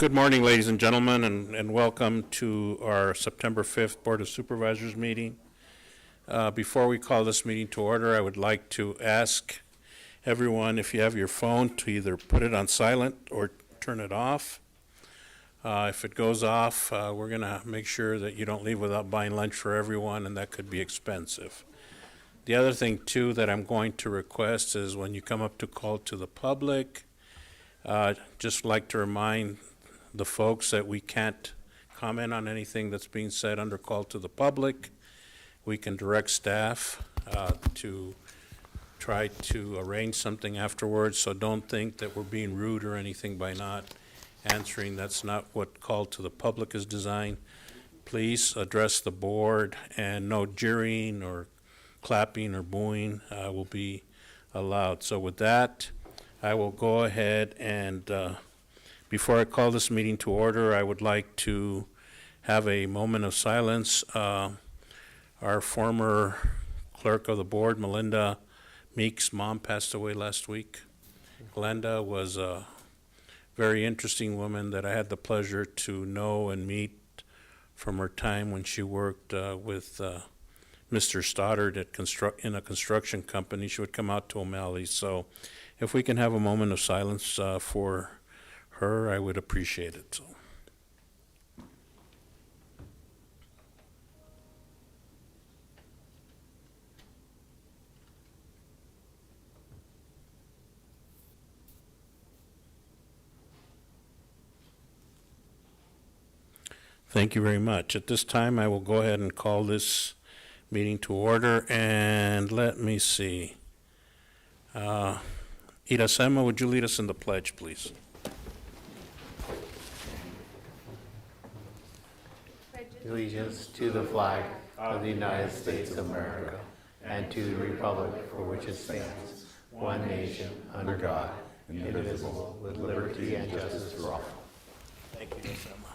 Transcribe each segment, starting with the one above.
Good morning, ladies and gentlemen, and welcome to our September 5th Board of Supervisors meeting. Before we call this meeting to order, I would like to ask everyone, if you have your phone, to either put it on silent or turn it off. If it goes off, we're going to make sure that you don't leave without buying lunch for everyone, and that could be expensive. The other thing, too, that I'm going to request is when you come up to call to the public, just like to remind the folks that we can't comment on anything that's being said under call to the public. We can direct staff to try to arrange something afterwards, so don't think that we're being rude or anything by not answering. That's not what call to the public is designed. Please address the board, and no jeering or clapping or booing will be allowed. So with that, I will go ahead and before I call this meeting to order, I would like to have a moment of silence. Our former clerk of the board, Melinda Meek's mom, passed away last week. Glenda was a very interesting woman that I had the pleasure to know and meet from her time when she worked with Mr. Stoddard in a construction company. She would come out to O'Malley. So if we can have a moment of silence for her, I would appreciate it. So. Thank you very much. At this time, I will go ahead and call this meeting to order, and let me see. Irasema, would you lead us in the pledge, please? Allegiance to the flag of the United States of America and to the republic for which it stands, one nation, under God, indivisible, with liberty and justice for all. Thank you, Irasema.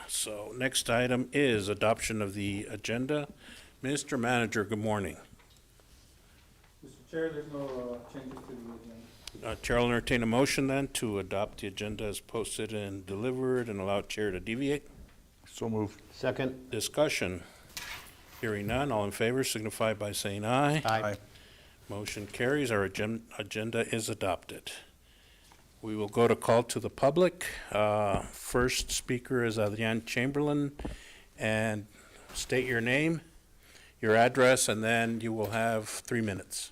So next item is adoption of the agenda. Mr. Manager, good morning. Mr. Chair, there's no changes to the agenda. Chair will entertain a motion then to adopt the agenda as posted and delivered and allow chair to deviate. So moved. Second. Discussion. Hearing none, all in favor signify by saying aye. Aye. Motion carries. Our agenda is adopted. We will go to call to the public. First speaker is Adrian Chamberlain, and state your name, your address, and then you will have 3 minutes.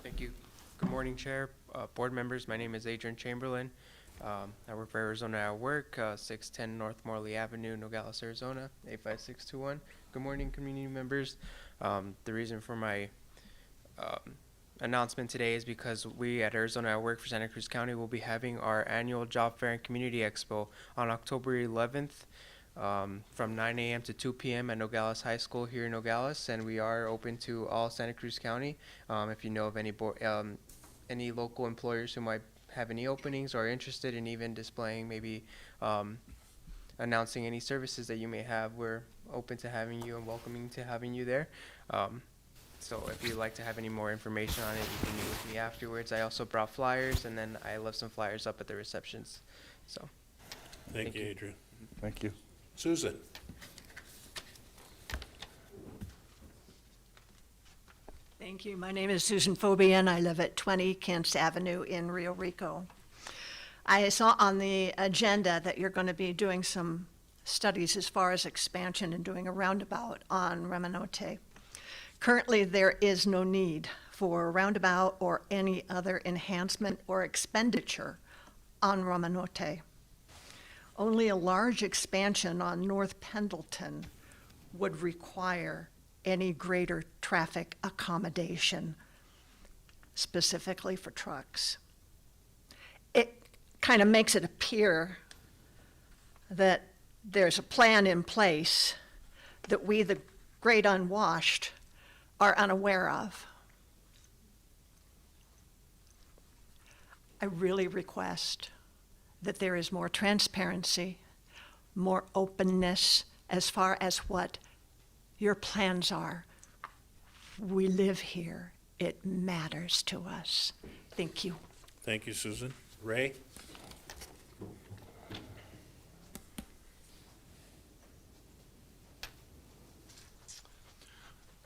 Thank you. Good morning, Chair, board members. My name is Adrian Chamberlain. I work for Arizona at Work, 610 North Morley Avenue, Nogales, Arizona, 85621. Good morning, community members. The reason for my announcement today is because we at Arizona at Work for Santa Cruz County will be having our annual Job Fair and Community Expo on October 11th from 9 a.m. to 2 p.m. at Nogales High School here in Nogales, and we are open to all Santa Cruz County. If you know of any local employers who might have any openings or are interested in even displaying, maybe announcing any services that you may have, we're open to having you and welcoming to having you there. So if you'd like to have any more information on it, you can meet with me afterwards. I also brought flyers, and then I left some flyers up at the receptions. So, Thank you, Adrian. Thank you. Susan. Thank you. My name is Susan Fobian. I live at 20 Kents Avenue in Rio Rico. I saw on the agenda that you're going to be doing some studies as far as expansion and doing a roundabout on Ramanote. Currently, there is no need for a roundabout or any other enhancement or expenditure on Ramanote. Only a large expansion on North Pendleton would require any greater traffic accommodation, specifically for trucks. It kind of makes it appear that there's a plan in place that we, the great unwashed, are unaware of. I really request that there is more transparency, more openness as far as what your plans are We live here. It matters to us. Thank you. Thank you, Susan. Ray?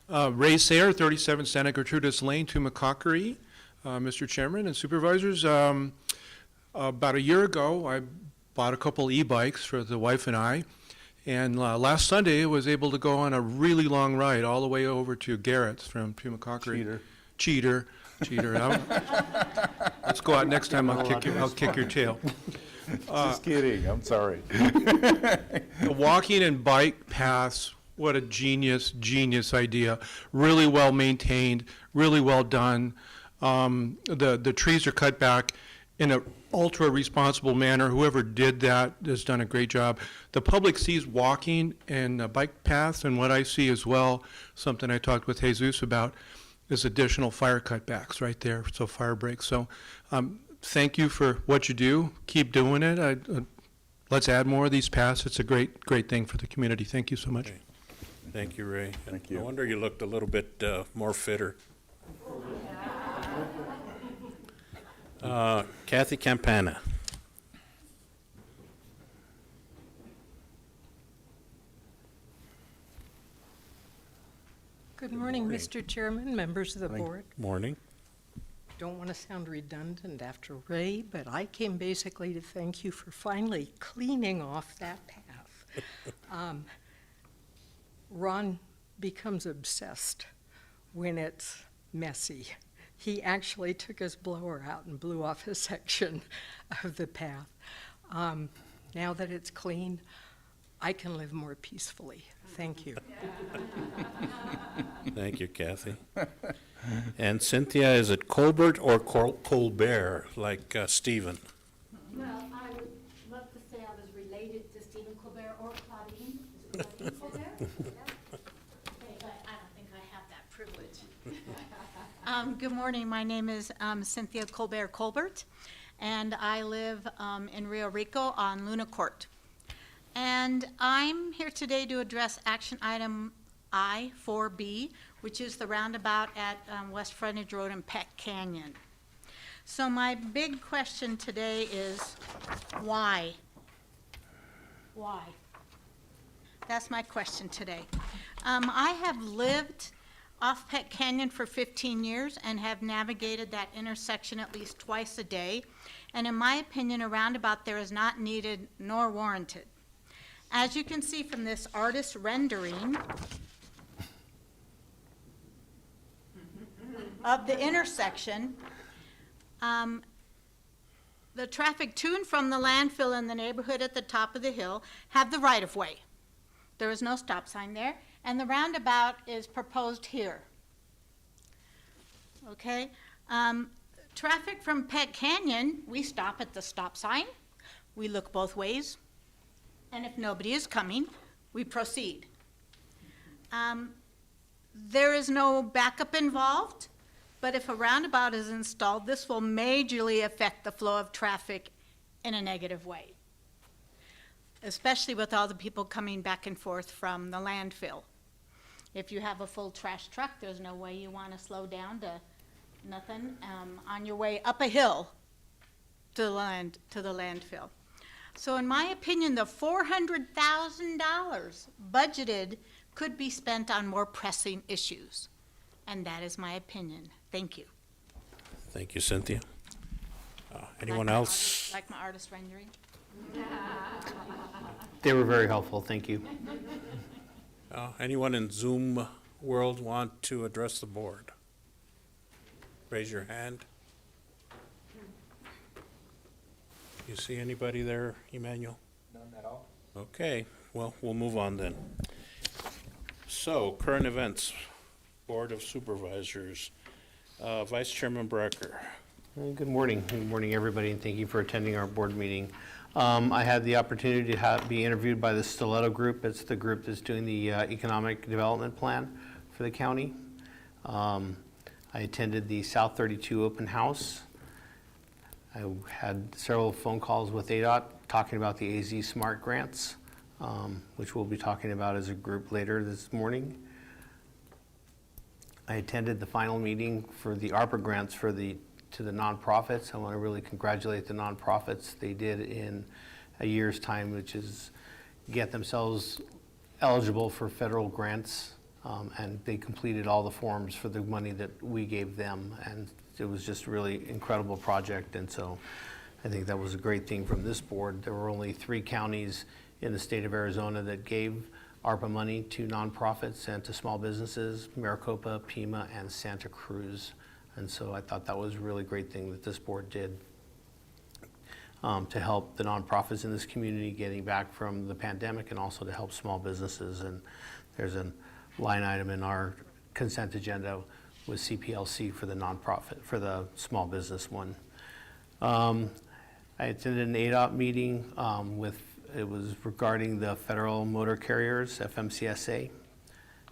Ray Sayer, 37 Santa Gertrudis Lane, Tumacacori. Mr. Chairman and Supervisors, about a year ago, I bought a couple e-bikes for the wife and I, and last Sunday I was able to go on a really long ride all the way over to Garrett's from Tumacacori. Cheater. Let's go out next time, I'll kick your tail. Just kidding, I'm sorry. The walking and bike paths, what a genius idea. Really well maintained, really well done. The trees are cut back in an ultra responsible manner. Whoever did that has done a great job. The public sees walking and bike paths, and what I see as well, something I talked with Jesus about, is additional fire cutbacks right there, so fire breaks. So thank you for what you do. Keep doing it. Let's add more of these paths. It's a great thing for the community. Thank you so much. Okay. Thank you, Ray. Thank you. No wonder you looked a little bit more fitter. Kathy Campana. Good morning, Mr. Chairman, members of the board. Morning. Don't want to sound redundant after Ray, but I came basically to thank you for finally cleaning off that path. Ron becomes obsessed when it's messy. He actually took his blower out and blew off a section of the path. Now that it's clean, I can live more peacefully. Thank you. Thank you, Kathy. And Cynthia, is it Colbert or Colbert, like Stephen? Well, I would love to say I was related to Stephen Colbert or Claudine. Is it Claudine Colbert? Yeah. Okay, but I don't think I have that privilege. Good morning. My name is Cynthia Colbert, and I live in Rio Rico on Luna Court. And I'm here today to address action item I-4B, which is the roundabout at West Frontage Road and Peck Canyon. So my big question today is, why? Why? That's my question today. I have lived off Peck Canyon for 15 years and have navigated that intersection at least twice a day. And in my opinion, a roundabout there is not needed nor warranted. As you can see from this artist rendering of the intersection, the traffic to and from the landfill in the neighborhood at the top of the hill have the right-of-way. There is no stop sign there, and the roundabout is proposed here. Okay? Traffic from Peck Canyon, we stop at the stop sign, we look both ways, and if nobody is coming, we proceed. There is no backup involved, but if a roundabout is installed, this will majorly affect the flow of traffic in a negative way, especially with all the people coming back and forth from the landfill. If you have a full trash truck, there's no way you want to slow down to nothing on your way up a hill to the landfill. So in my opinion, the $400,000 budgeted could be spent on more pressing issues. And that is my opinion. Thank you. Thank you, Cynthia. Anyone Like my else? like my artist rendering? They were very helpful, thank you. Anyone in Zoom world want to address the board? Raise your hand. You see anybody there, Emmanuel? None at all. Okay, well, we'll move on then. So, current events, Board of Supervisors, Vice Chairman Brecker. Good morning. Good morning, everybody, and thank you for attending our board meeting. I had the opportunity to be interviewed by the Stiletto Group. It's the group that's doing the economic development plan for the county. I attended the South 32 open house. I had several phone calls with ADOT talking about the AZ Smart Grants, which we'll be talking about as a group later this morning. I attended the final meeting for the ARPA grants to the nonprofits. I want to really congratulate the nonprofits. They did in a year's time, which is get themselves eligible for federal grants, and they completed all the forms for the money that we gave them, and it was just a really incredible project. And so I think that was a great thing from this board. There were only 3 counties in the state of Arizona that gave ARPA money to nonprofits and to small businesses: Maricopa, Pima, and Santa Cruz. And so I thought that was a really great thing that this board did to help the nonprofits in this community getting back from the pandemic, and also to help small businesses. And there's a line item in our consent agenda with CPLC for the nonprofit, for the small business one. I attended an ADOT meeting it was regarding the federal motor carriers, FMCSA.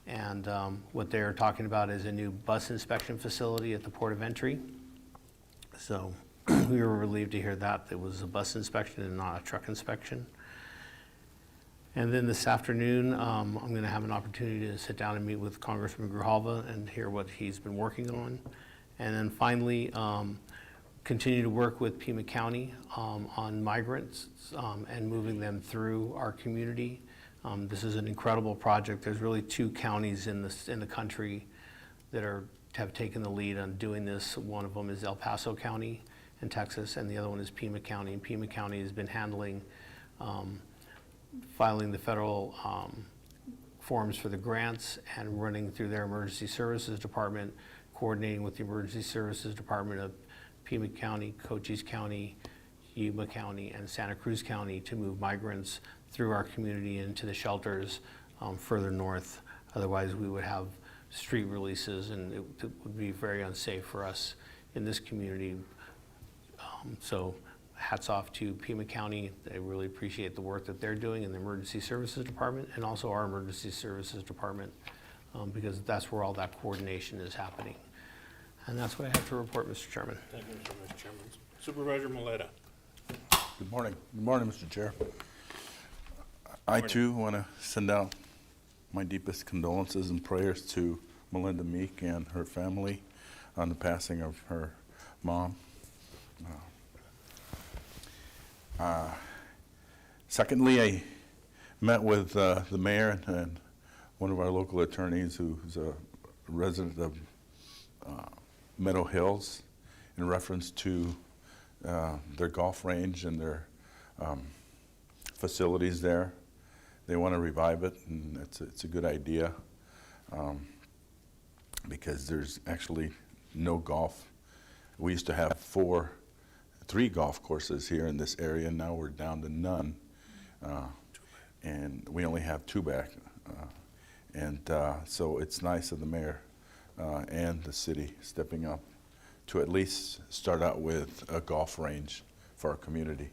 And what they're talking about is a new bus inspection facility at the port of entry. So we were relieved to hear that it was a bus inspection and not a truck inspection. And then this afternoon, I'm going to have an opportunity to sit down and meet with Congressman Grijalva and hear what he's been working on. And then finally, continue to work with Pima County on migrants and moving them through our community. This is an incredible project. There's really 2 counties in the country that have taken the lead on doing this. One of them is El Paso County in Texas, and the other one is Pima County. And Pima County has been handling filing the federal forms for the grants and running through their emergency services department, coordinating with the emergency services department of Pima County, Cochise County, Yuma County, and Santa Cruz County to move migrants through our community into the shelters further north. Otherwise, we would have street releases, and it would be very unsafe for us in this community. So hats off to Pima County. I really appreciate the work that they're doing in the emergency services department, and also our emergency services department, because that's where all that coordination is happening. And that's what I have to report, Mr. Chairman. Thank you, Mr. Chairman. Supervisor Maleta. Good morning. Good morning, Mr. Chair. I too want to send out my deepest condolences and prayers to Melinda Meek and her family on the passing of her mom. Secondly, I met with the mayor and one of our local attorneys who's a resident of Meadow Hills in reference to their golf range and their facilities there. They want to revive it, and it's a good idea because there's actually no golf. We used to have 3 golf courses here in this area, and now we're down to none, and we only have 2 back. So it's nice of the mayor and the city stepping up to at least start out with a golf range for our community.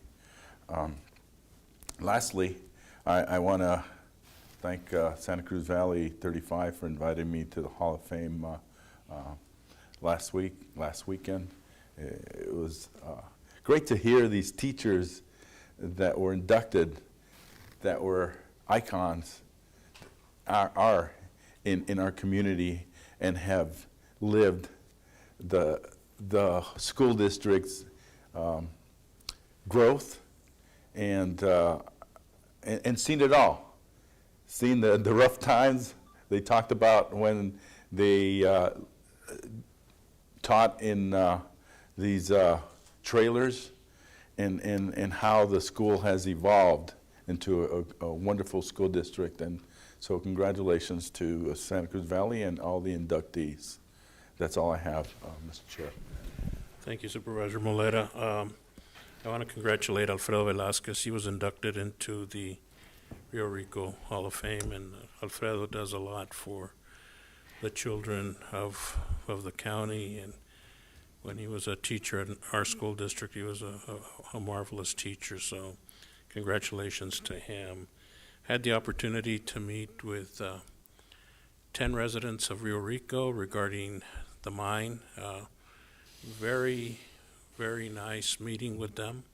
Lastly, I want to thank Santa Cruz Valley 35 for inviting me to the Hall of Fame last weekend. It was great to hear these teachers that were inducted, that were icons, are in our community and have lived the school district's growth and seen it all. Seen the rough times. They talked about when they taught in these trailers and how the school has evolved into a wonderful school district. And so congratulations to Santa Cruz Valley and all the inductees. That's all I have, Mr. Chair. Thank you, Supervisor Maleta. I want to congratulate Alfredo Velasquez. He was inducted into the Rio Rico Hall of Fame, and Alfredo does a lot for the children of the county. And when he was a teacher in our school district, he was a marvelous teacher. So congratulations to him. Had the opportunity to meet with 10 residents of Rio Rico regarding the mine. Very, very nice meeting with them.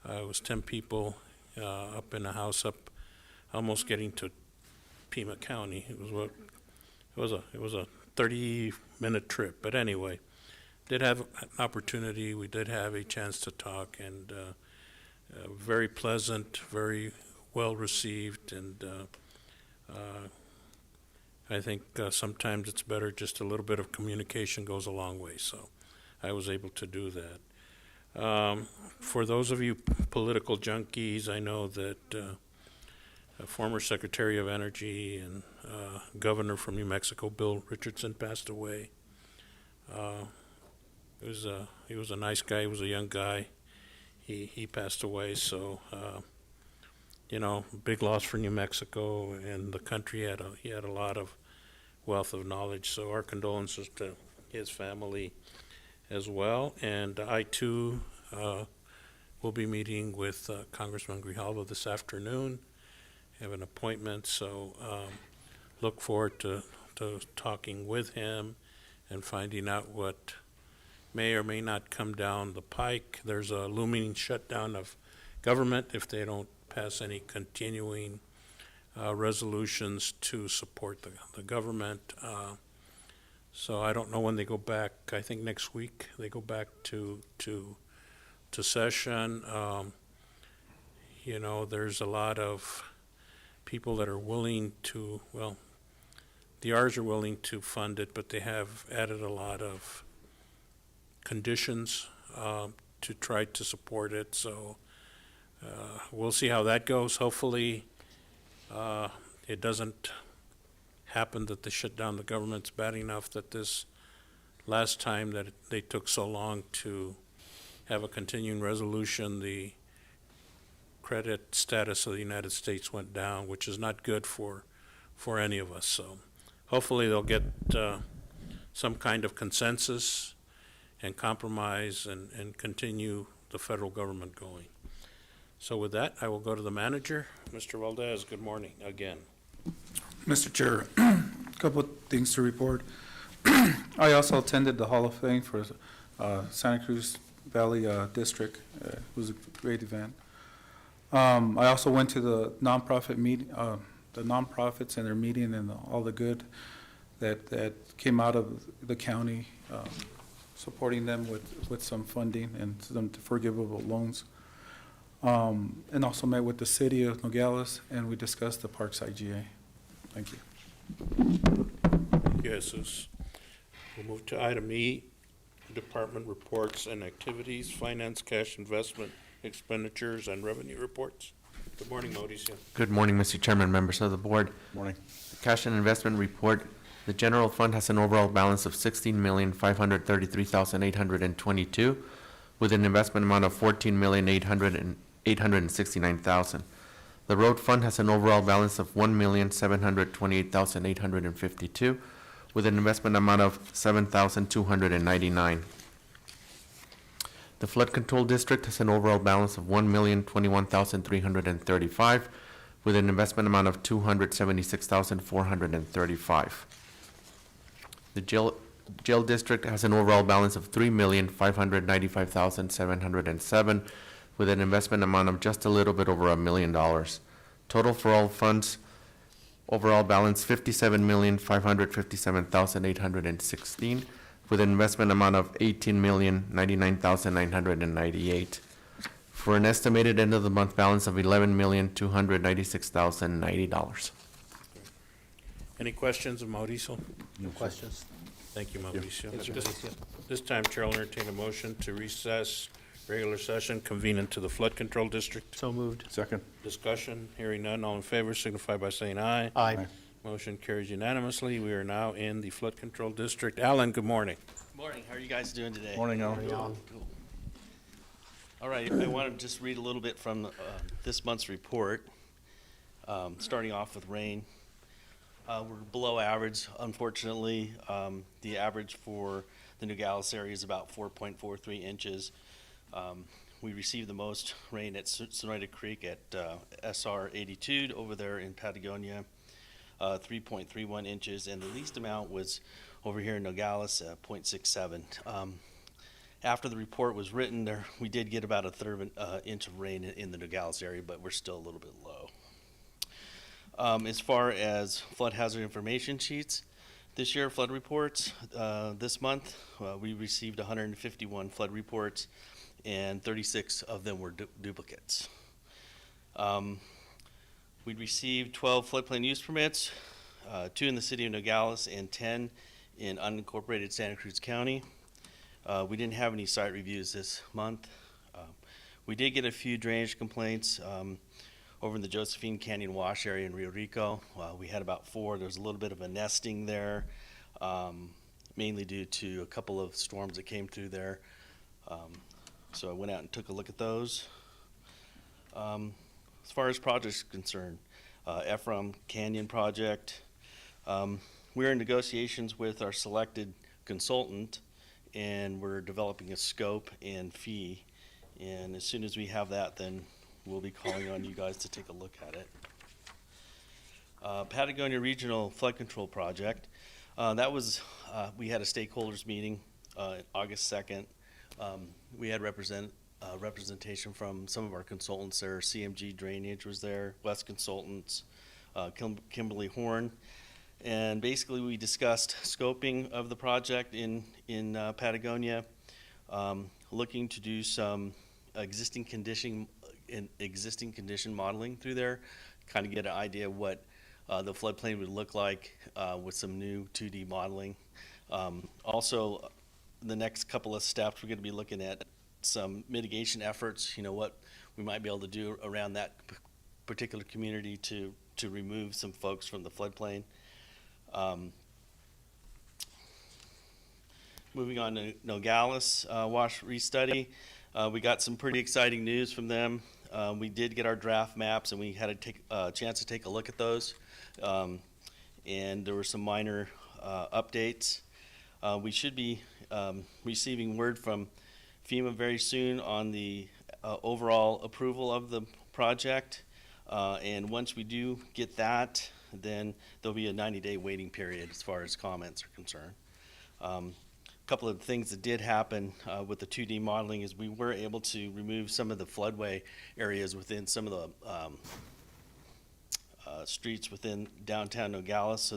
It was 10 people up in a house up, almost getting to Pima County. It was a 30-minute trip. But anyway, did have an opportunity. We did have a chance to talk, and very pleasant, very well received, and I think sometimes it's better just a little bit of communication goes a long way. So I was able to do that. For those of you political junkies, I know that a former Secretary of Energy and Governor from New Mexico, Bill Richardson, passed away. He was a nice guy. He was a young guy. He passed away. So, big loss for New Mexico and the country. He had a lot of wealth of knowledge. So our condolences to his family as well. And I too will be meeting with Congressman Grijalva this afternoon. Have an appointment, so look forward to talking with him and finding out what may or may not come down the pike. There's a looming shutdown of government if they don't pass any continuing resolutions to support the government. So I don't know when they go back. I think next week they go back to session. There's a lot of people that are willing to, well, the R's are willing to fund it, but they have added a lot of conditions to try to support it. So we'll see how that goes. Hopefully it doesn't happen that they shut down the government. It's bad enough that this last time that they took so long to have a continuing resolution, the credit status of the United States went down, which is not good for any of us. So hopefully they'll get some kind of consensus and compromise and continue the federal government going. So with that, I will go to the manager. Mr. Valdez, good morning again. Mr. Chair, a couple of things to report. I also attended the Hall of Fame for Santa Cruz Valley District. It was a great event. I also went to the nonprofit meeting, the nonprofits and their meeting, and all the good that came out of the county, supporting them with some funding and some forgivable loans. And also met with the city of Nogales, and we discussed the Parks IGA. Thank you. Yes, we'll move to item E, department reports and activities, finance, cash investment, expenditures, and revenue reports. Good morning, Mauricio. Good morning, Mr. Chairman, members of the board. Morning. Cash and investment report. The general fund has an overall balance of $16,533,822, with an investment amount of $14,869,000. The road fund has an overall balance of $1,728,852, with an investment amount of $7,299. The flood control district has an overall balance of $1,021,335, with an investment amount of $276,435. The jail district has an overall balance of $3,595,707, with an investment amount of just a little bit over $1 million. Total for all funds, overall balance $57,557,816, with an investment amount of $18,099,998, for an estimated end of the month balance of $11,296,090. Any questions of Mauricio? No questions. Thank you, Mauricio. Thank you, At Mauricio. this time, Chair will entertain a motion to recess regular session, convene into the flood control district. So moved. Second. Discussion, hearing none, all in favor signify by saying aye. Aye. Motion carries unanimously. We are now in the flood control district. Alan, good morning. Morning, how are you guys doing today? Morning, Alan. Cool. All right, I want to just read a little bit from this month's report, starting off with rain. We're below average, unfortunately. The average for the Nogales area is about 4.43 inches. We received the most rain at Sonoyta Creek at SR 82 over there in Patagonia, 3.31 inches, and the least amount was over here in Nogales, 0.67. After the report was written, we did get about a third of an inch of rain in the Nogales area, but we're still a little bit low. As far as flood hazard information sheets, This year, flood reports, this month, we received 151 flood reports, and 36 of them were duplicates. We received 12 floodplain use permits, 2 in the city of Nogales and 10 in unincorporated Santa Cruz County. We didn't have any site reviews this month. We did get a few drainage complaints over in the Josephine Canyon Wash area in Rio Rico. We had about 4. There was a little bit of a nesting there, mainly due to a couple of storms that came through there. So I went out and took a look at those. As far as projects concerned, Ephraim Canyon project, we're in negotiations with our selected consultant, and we're developing a scope and fee. And as soon as we have that, then we'll be calling on you guys to take a look at it. Patagonia Regional Flood Control Project, that was, we had a stakeholders meeting August 2nd. We had representation from some of our consultants there. CMG Drainage was there, West Consultants, Kimberly Horn. And basically we discussed scoping of the project in Patagonia, looking to do some existing condition modeling through there, kind of get an idea of what the floodplain would look like with some new 2D modeling. Also, the next couple of steps, we're going to be looking at some mitigation efforts, what we might be able to do around that particular community to remove some folks from the floodplain. Moving on to Nogales Wash Restudy, we got some pretty exciting news from them. We did get our draft maps, and we had a chance to take a look at those. And there were some minor updates. We should be receiving word from FEMA very soon on the overall approval of the project. And once we do get that, then there'll be a 90-day waiting period as far as comments are concerned. A couple of things that did happen with the 2D modeling is we were able to remove some of the floodway areas within some of the streets within downtown Nogales, so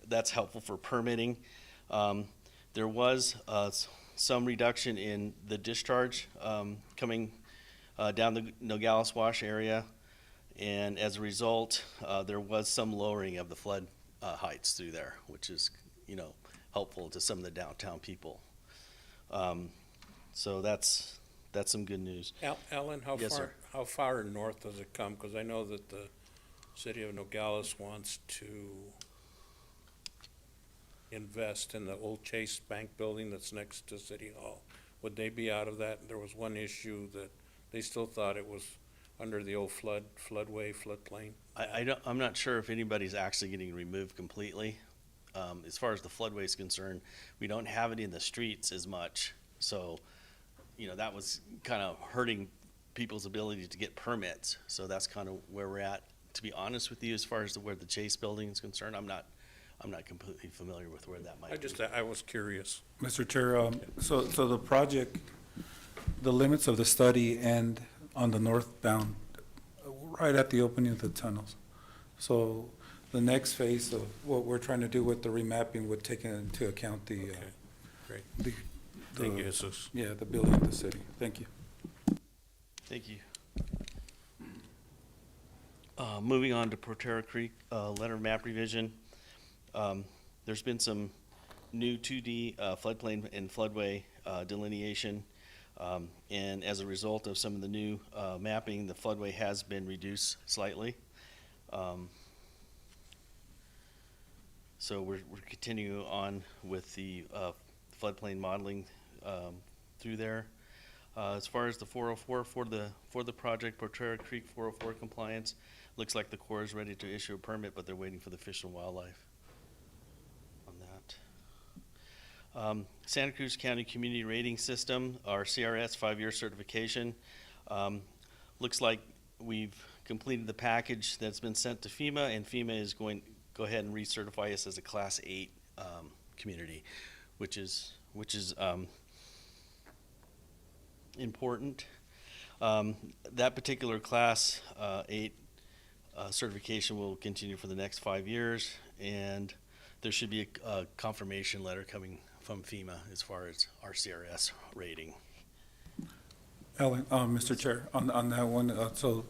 that's helpful for permitting. There was some reduction in the discharge coming down the Nogales Wash area, and as a result, there was some lowering of the flood heights through there, which is, helpful to some of the downtown people. So that's some good news. Alan, Yes, sir. how far north does it come? Because I know that the city of Nogales wants to invest in the old Chase Bank building that's next to City Hall. Would they be out of that? There was one issue that they still thought it was under the old floodplain. I'm not sure if anybody's actually getting removed completely. As far as the floodway is concerned, we don't have it in the streets as much. So, that was kind of hurting people's ability to get permits. So that's kind of where we're at. To be honest with you, as far as where the Chase building is concerned, I'm not completely familiar with where that might be. I was curious. Mr. Chair, so the project, the limits of the study end on the northbound, right at the opening of the tunnels. So the next phase of what we're trying to do with the remapping would take into account the, Okay, great. the, Thank you, Jesus. yeah, the building of the city. Thank you. Thank you. Moving on to Proterra Creek letter map revision. There's been some new 2D floodplain and floodway delineation. And as a result of some of the new mapping, the floodway has been reduced slightly. So we're continuing on with the floodplain modeling through there. As far as the 404 for the project, Proterra Creek 404 compliance, looks like the Corps is ready to issue a permit, but they're waiting for the Fish and Wildlife on that. Santa Cruz County Community Rating System, our CRS 5-year certification. Looks like we've completed the package that's been sent to FEMA, and FEMA is going to go ahead and recertify us as a Class 8 community, which is important. That particular Class 8 certification will continue for the next 5 years, and there should be a confirmation letter coming from FEMA as far as our CRS rating. Ellen, Mr. Chair, on that one, so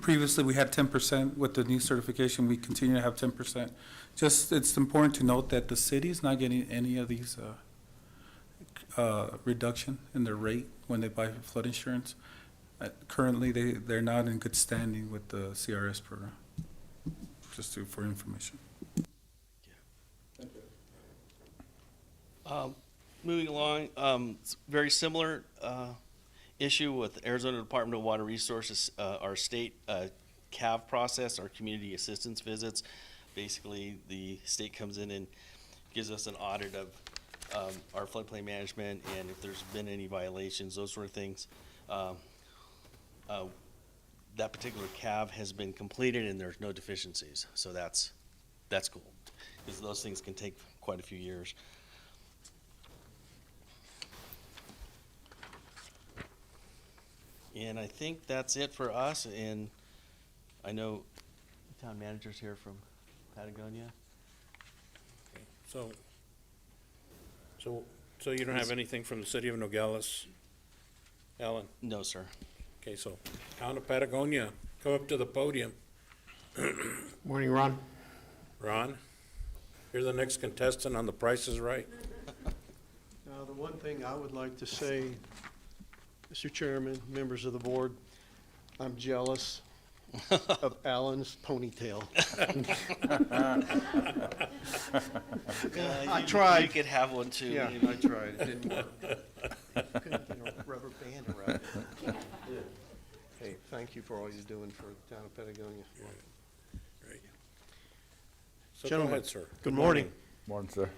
previously we had 10%. With the new certification, we continue to have 10%. Just, it's important to note that the city is not getting any of these reduction in their rate when they buy flood insurance. Currently, they're not in good standing with the CRS program, for information. Moving along, it's very similar issue with Arizona Department of Water Resources, our state CAV process, our community assistance visits. Basically, the state comes in and gives us an audit of our floodplain management and if there's been any violations, those sort of things. That particular CAV has been completed and there's no deficiencies, so that's cool, because those things can take quite a few years. And I think that's it for us, and I know the town manager's here from Patagonia. So you don't have anything from the city of Nogales, Alan? No, sir. Okay, so Town of Patagonia, come up to the podium. Morning, Ron. Ron, you're the next contestant on The Price is Right. Now, the one thing I would like to say, Mr. Chairman, members of the board, I'm jealous of Alan's ponytail. I tried. You could have one too. Yeah, I tried. It didn't work. Couldn't get a rubber band around it. Hey, thank you for all you're doing for the town of Patagonia. Right. So go Gentlemen, ahead, sir. Good morning. Morning, sir.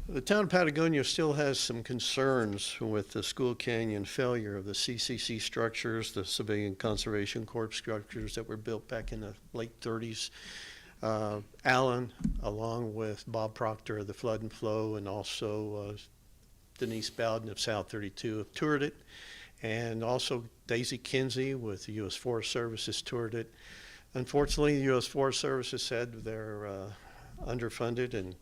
The town of Patagonia still has some concerns with the School Canyon failure of the CCC structures, the Civilian Conservation Corps structures that were built back in the late 30s. Alan, along with Bob Proctor of the Flood and Flow, and also Denise Bowden of South 32 have toured it, and also Daisy Kinsey with the U.S. Forest Service has toured it. Unfortunately, the U.S. Forest Service has said they're underfunded and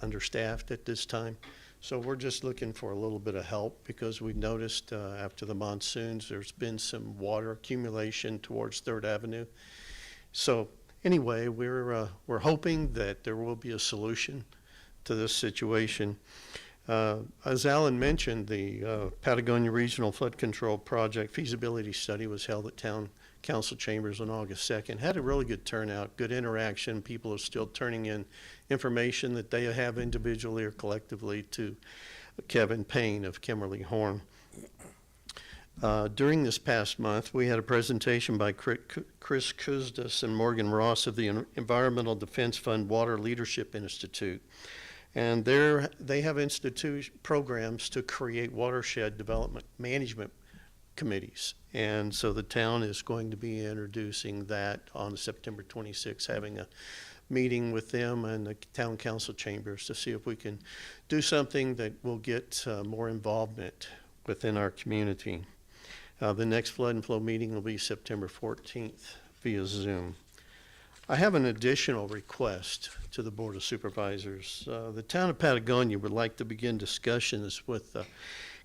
understaffed at this time. So we're just looking for a little bit of help because we've noticed after the monsoons, there's been some water accumulation towards 3rd Avenue. So anyway, we're hoping that there will be a solution to this situation. As Alan mentioned, the Patagonia Regional Flood Control Project feasibility study was held at Town Council Chambers on August 2nd. Had a really good turnout, good interaction. People are still turning in information that they have individually or collectively to Kevin Payne of Kimberly Horn. During this past month, we had a presentation by Chris Kuzdas and Morgan Ross of the Environmental Defense Fund Water Leadership Institute. And they have programs to create watershed development management committees. And so the town is going to be introducing that on September 26th, having a meeting with them and the town council chambers to see if we can do something that will get more involvement within our community. The next Flood and Flow meeting will be September 14th via Zoom. I have an additional request to the Board of Supervisors. The town of Patagonia would like to begin discussions with the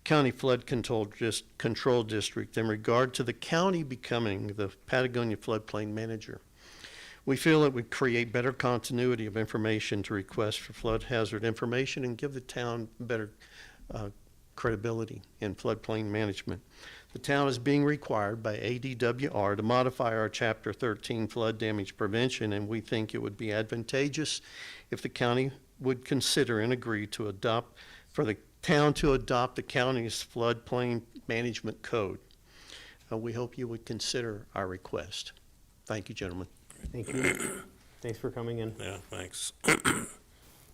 County Flood Control District in regard to the county becoming the Patagonia Floodplain Manager. We feel it would create better continuity of information to request for flood hazard information and give the town better credibility in floodplain management. The town is being required by ADWR to modify our Chapter 13 flood damage prevention, and we think it would be advantageous if the county would consider and agree to adopt, for the town to adopt the county's floodplain management code. We hope you would consider our request. Thank you, gentlemen. Thank you. Thanks for coming in. Yeah, thanks.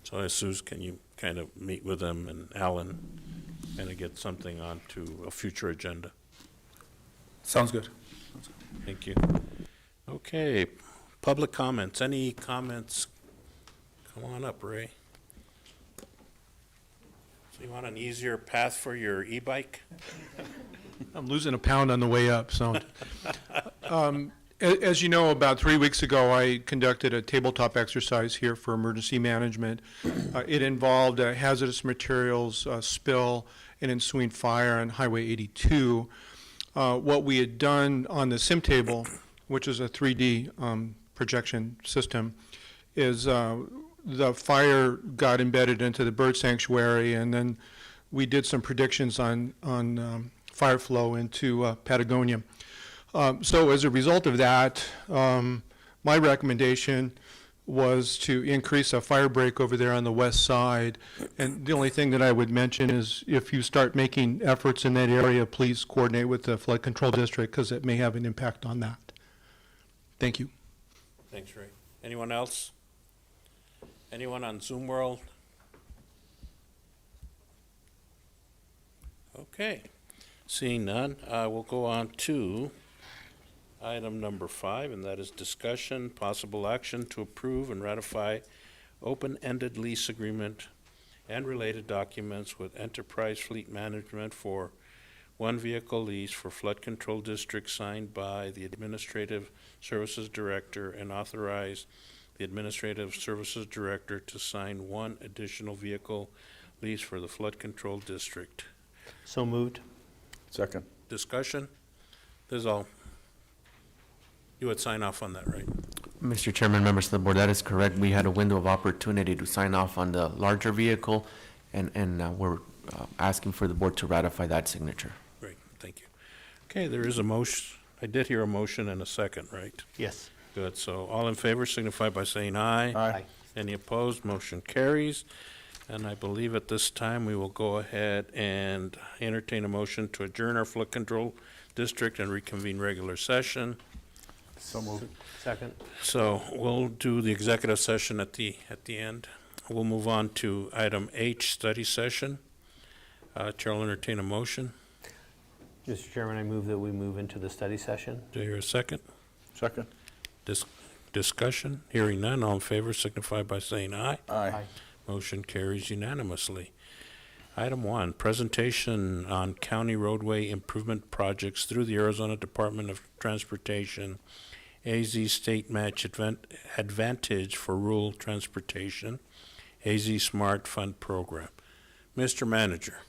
So Jesus, can you kind of meet with them and Alan, kind of get something onto a future agenda? Sounds good. Thank you. Okay, public comments. Any comments? Come on up, Ray. So you want an easier path for your e-bike? I'm losing a pound on the way up, so. As you know, about 3 weeks ago, I conducted a tabletop exercise here for emergency management. It involved a hazardous materials spill and ensuing fire on Highway 82. What we had done on the sim table, which is a 3D projection system, is the fire got embedded into the bird sanctuary, and then we did some predictions on fire flow into Patagonia. So as a result of that, my recommendation was to increase a fire break over there on the west side. And the only thing that I would mention is if you start making efforts in that area, please coordinate with the flood control district because it may have an impact on that. Thank you. Thanks, Ray. Anyone else? Anyone on Zoom World? Okay. Seeing none, we'll go on to item number 5, and that is discussion, possible action to approve and ratify open-ended lease agreement and related documents with Enterprise Fleet Management for one vehicle lease for flood control district signed by the Administrative Services Director and authorize the Administrative Services Director to sign one additional vehicle lease for the flood control district. So moved. Second. Discussion? This is all. You would sign off on that, right? Mr. Chairman, members of the board, that is correct. We had a window of opportunity to sign off on the larger vehicle, and we're asking for the board to ratify that signature. Great, thank you. Okay, there is a motion. I did hear a motion and a second, right? Yes. Good, so all in favor signify by saying aye. Aye. Any opposed? Motion carries. And I believe at this time we will go ahead and entertain a motion to adjourn our flood control district and reconvene regular session. So moved. Second. So we'll do the executive session at the end. We'll move on to item H, study session. Chair will entertain a motion. Mr. Chairman, I move that we move into the study session. Do I hear a second? Second. Discussion? Hearing none, all in favor signify by saying aye. Aye. Motion carries unanimously. Item 1, presentation on county roadway improvement projects through the Arizona Department of Transportation, AZ State Match Advantage for Rural Transportation, AZ Smart Fund Program. Mr. Manager.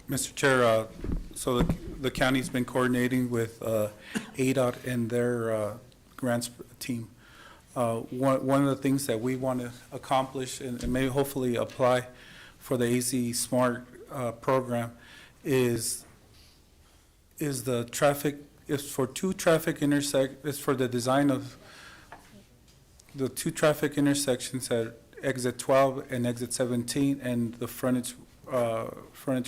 Mr. Chair, so the county's been coordinating with ADOT and their grants team. One of the things that we want to accomplish and maybe hopefully apply for the AZ Smart program is the traffic, is for two traffic is for the design of the two traffic intersections at exit 12 and exit 17 and the frontage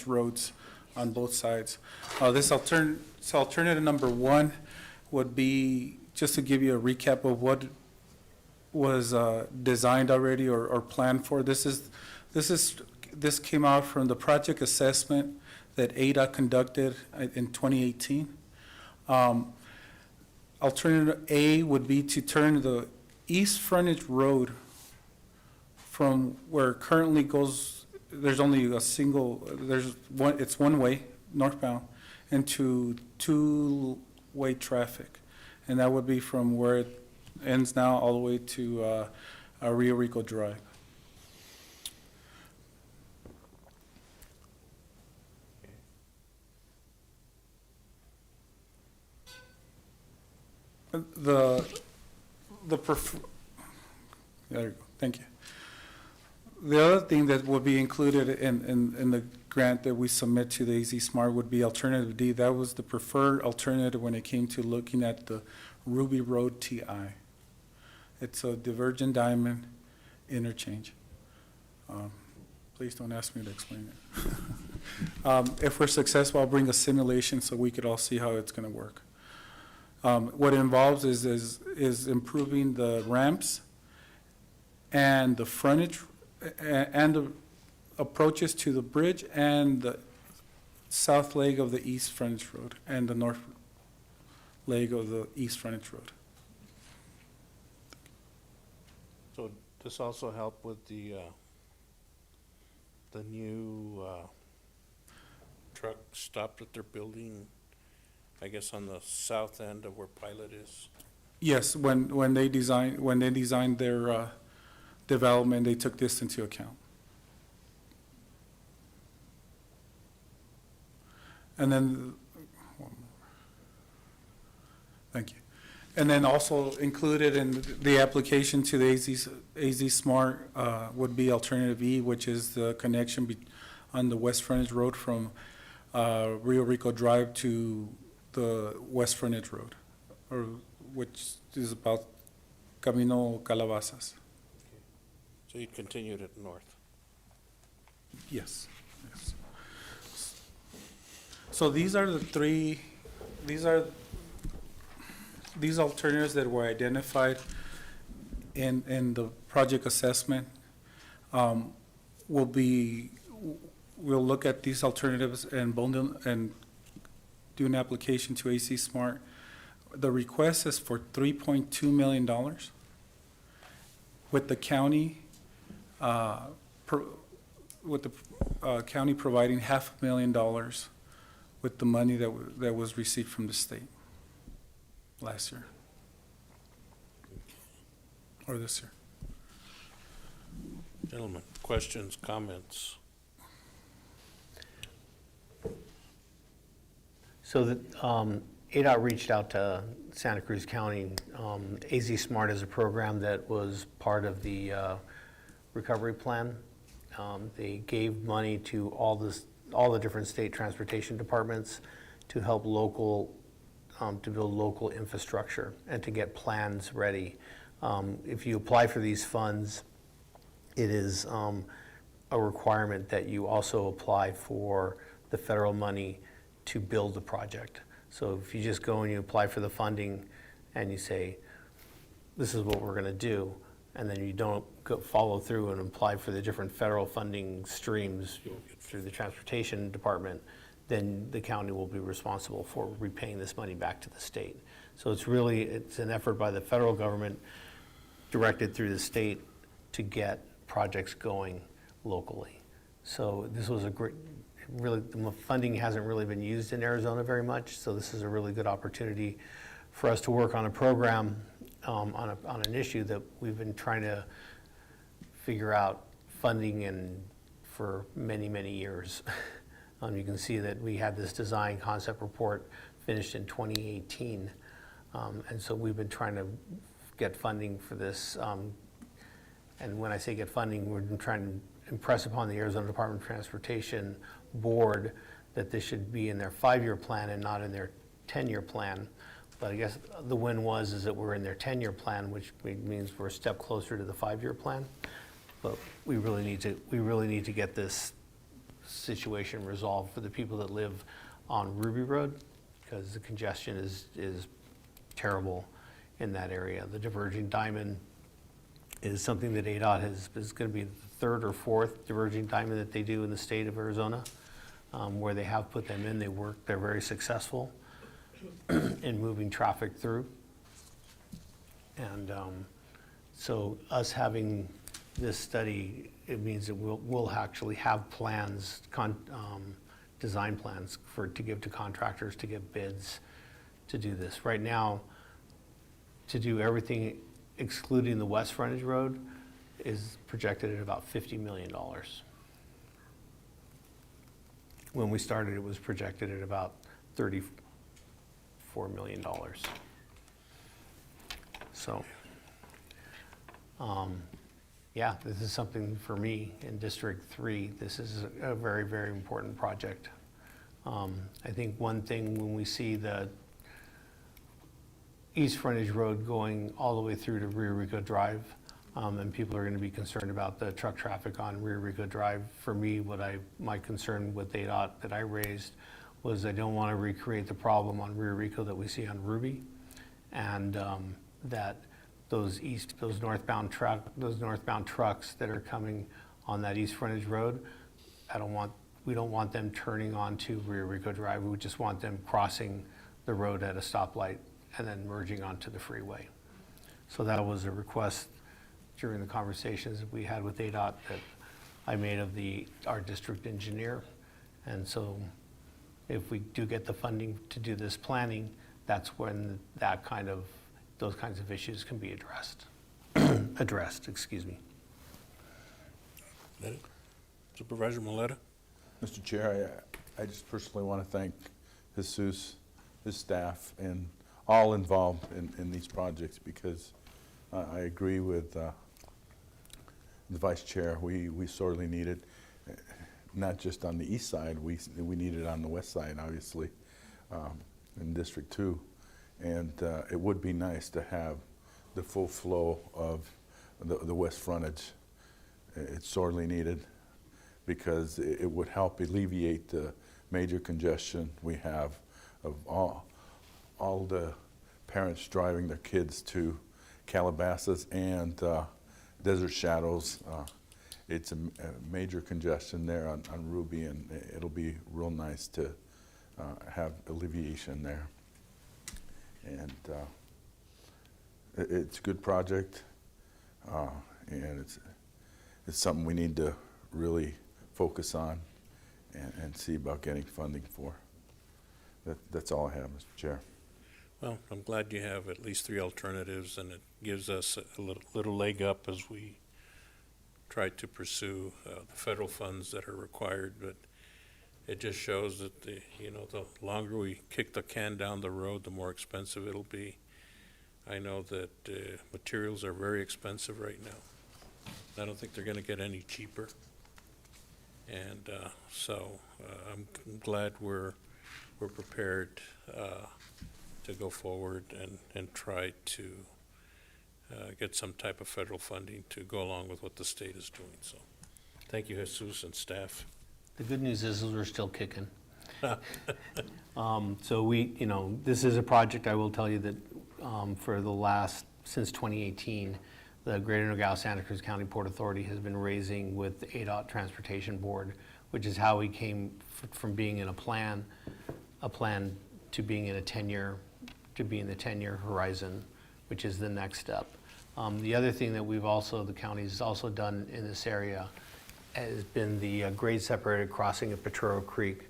roads on both sides. This alternative number 1 would be, just to give you a recap of what was designed already or planned for. This came out from the project assessment that ADOT conducted in 2018. Alternative A would be to turn the east frontage road from where it currently goes, there's only a single, it's one way northbound, into two-way traffic. And that would be from where it ends now all the way to Rio Rico Drive. There you go, thank you. The other thing that would be included in the grant that we submit to the AZ Smart would be alternative D. That was the preferred alternative when it came to looking at the Ruby Road TI. It's a divergent diamond interchange. Please don't ask me to explain it. If we're successful, I'll bring a simulation so we could all see how it's going to work. What it involves is improving the ramps and the frontage and the approaches to the bridge and the south leg of the east frontage road and the north leg of the east frontage road. So this also help with the new truck stopped at their building, I guess on the south end of where Pilot is? Yes, when they designed their development, they took this into account. And then, thank you. And then also included in the application to the AZ Smart would be alternative E, which is the connection on the West Frontage Road from Rio Rico Drive to the West Frontage Road, or which is about Camino Calabazas. So you continued it north? Yes, yes. So these are the three, these alternatives that were identified in the project assessment. We'll look at these alternatives and bundle and do an application to AC Smart. The request is for $3.2 million, with the county, county providing $500,000 with the money that was received from the state last year, or this year. Gentlemen, questions, comments? So that, ADOT reached out to Santa Cruz County. AZ Smart is a program that was part of the recovery plan. They gave money to all the different state transportation departments to help to build local infrastructure and to get plans ready. If you apply for these funds, it is a requirement that you also apply for the federal money to build the project. So if you just go and you apply for the funding and you say, this is what we're going to do, and then you don't follow through and apply for the different federal funding streams through the transportation department, then the county will be responsible for repaying this money back to the state. So it's an effort by the federal government directed through the state to get projects going locally. So this was the funding hasn't really been used in Arizona very much, so this is a really good opportunity for us to work on a program on an issue that we've been trying to figure out funding for many, many years. You can see that we had this design concept report finished in 2018, and so we've been trying to get funding for this. And when I say get funding, we're trying to impress upon the Arizona Department of Transportation board that this should be in their 5-year plan and not in their 10-year plan. But I guess the win is that we're in their 10-year plan, which means we're a step closer to the 5-year plan. But we really need to get this situation resolved for the people that live on Ruby Road, because the congestion is terrible in that area. The diverging diamond is something that ADOT is going to be the third or fourth diverging diamond that they do in the state of Arizona, where they have put them in. They're very successful in moving traffic through. And so us having this study, it means that we'll actually have plans, design plans to give to contractors to get bids to do this. Right now, to do everything excluding the West Frontage Road is projected at about $50 million. When we started, it was projected at about $34 million. So, yeah, this is something for me in District 3. This is a very, very important project. I think one thing when we see the East Frontage Road going all the way through to Rio Rico Drive, and people are going to be concerned about the truck traffic on Rio Rico Drive. For me, my concern with ADOT that I raised was I don't want to recreate the problem on Rio Rico that we see on Ruby, and that those northbound trucks that are coming on that East Frontage Road, we don't want them turning onto Rio Rico Drive. We just want them crossing the road at a stoplight and then merging onto the freeway. So that was a request during the conversations that we had with ADOT that I made of our district engineer. And so if we do get the funding to do this planning, that's when those kinds of issues can be addressed, excuse me. Supervisor Maleta? Mr. Chair, I just personally want to thank Jesus, his staff, and all involved in these projects, because I agree with the Vice Chair. We sorely need it, not just on the east side, we need it on the west side, obviously, in District 2. And it would be nice to have the full flow of the west frontage. It's sorely needed, because it would help alleviate the major congestion we have of all the parents driving their kids to Calabasas and Desert Shadows. It's a major congestion there on Ruby, and it'll be real nice to have alleviation there. And it's a good project, and it's something we need to really focus on and see about getting funding for. That's all I have, Mr. Chair. Well, I'm glad you have at least 3 alternatives, and it gives us a little leg up as we try to pursue the federal funds that are required. But it just shows that the longer we kick the can down the road, the more expensive it'll be. I know that materials are very expensive right now. I don't think they're going to get any cheaper. And so I'm glad we're prepared to go forward and try to get some type of federal funding to go along with what the state is doing. So thank you, Jesus and staff. The good news is we're still kicking. So this is a project, I will tell you, that since 2018, the Greater Nogales-Santa Cruz County Port Authority has been raising with the ADOT Transportation Board, which is how we came from being in a plan to being in a 10-year, to be in the 10-year horizon, which is the next step. The other thing that the county's also done in this area has been the grade separated crossing of Potrero Creek.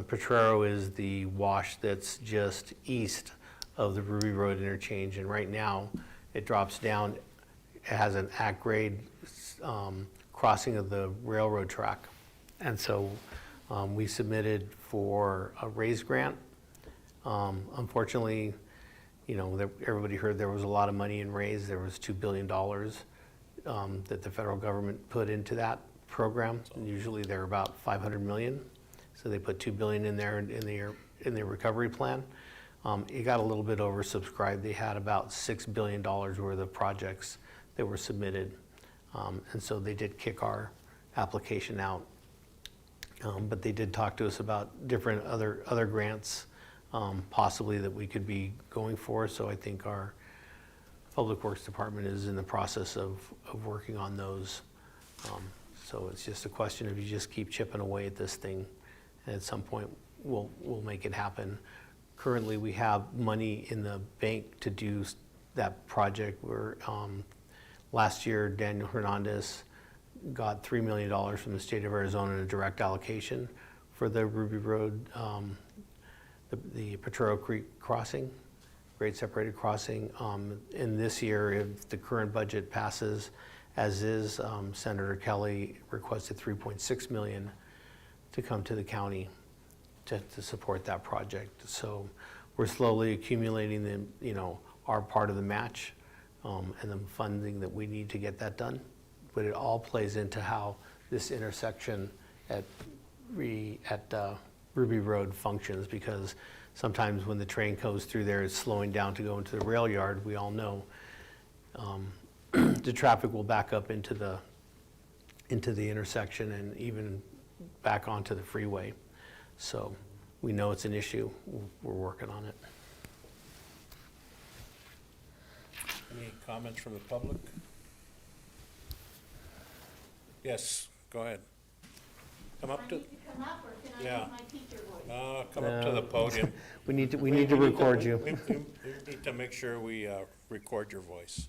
Potrero is the wash that's just east of the Ruby Road interchange, and right now it drops down. It has an at-grade crossing of the railroad track. And so we submitted for a raise grant. Unfortunately, everybody heard there was a lot of money in raise. There was $2 billion that the federal government put into that program. And usually they're about $500 million. So they put $2 billion in there in their recovery plan. It got a little bit oversubscribed. They had about $6 billion worth of projects that were submitted. And so they did kick our application out. But they did talk to us about different other grants possibly that we could be going for. So I think our Public Works Department is in the process of working on those. So it's just a question of you just keep chipping away at this thing, and at some point we'll make it happen. Currently we have money in the bank to do that project. Last year Daniel Hernandez got $3 million from the state of Arizona in a direct allocation for the Ruby Road, the Potrero Creek crossing, grade separated crossing. In this year, if the current budget passes as is, Senator Kelly requested $3.6 million to come to the county to support that project. So we're slowly accumulating our part of the match and the funding that we need to get that done. But it all plays into how this intersection at Ruby Road functions, because sometimes when the train goes through there, it's slowing down to go into the rail yard. We all know the traffic will back up into the intersection and even back onto the freeway. So we know it's an issue. We're working on it. Any comments from the public? Yes, go ahead. Come up to, I need to come up, or can I Yeah. use my teacher voice? come up to the podium. We need to record you. We need to make sure we record your voice.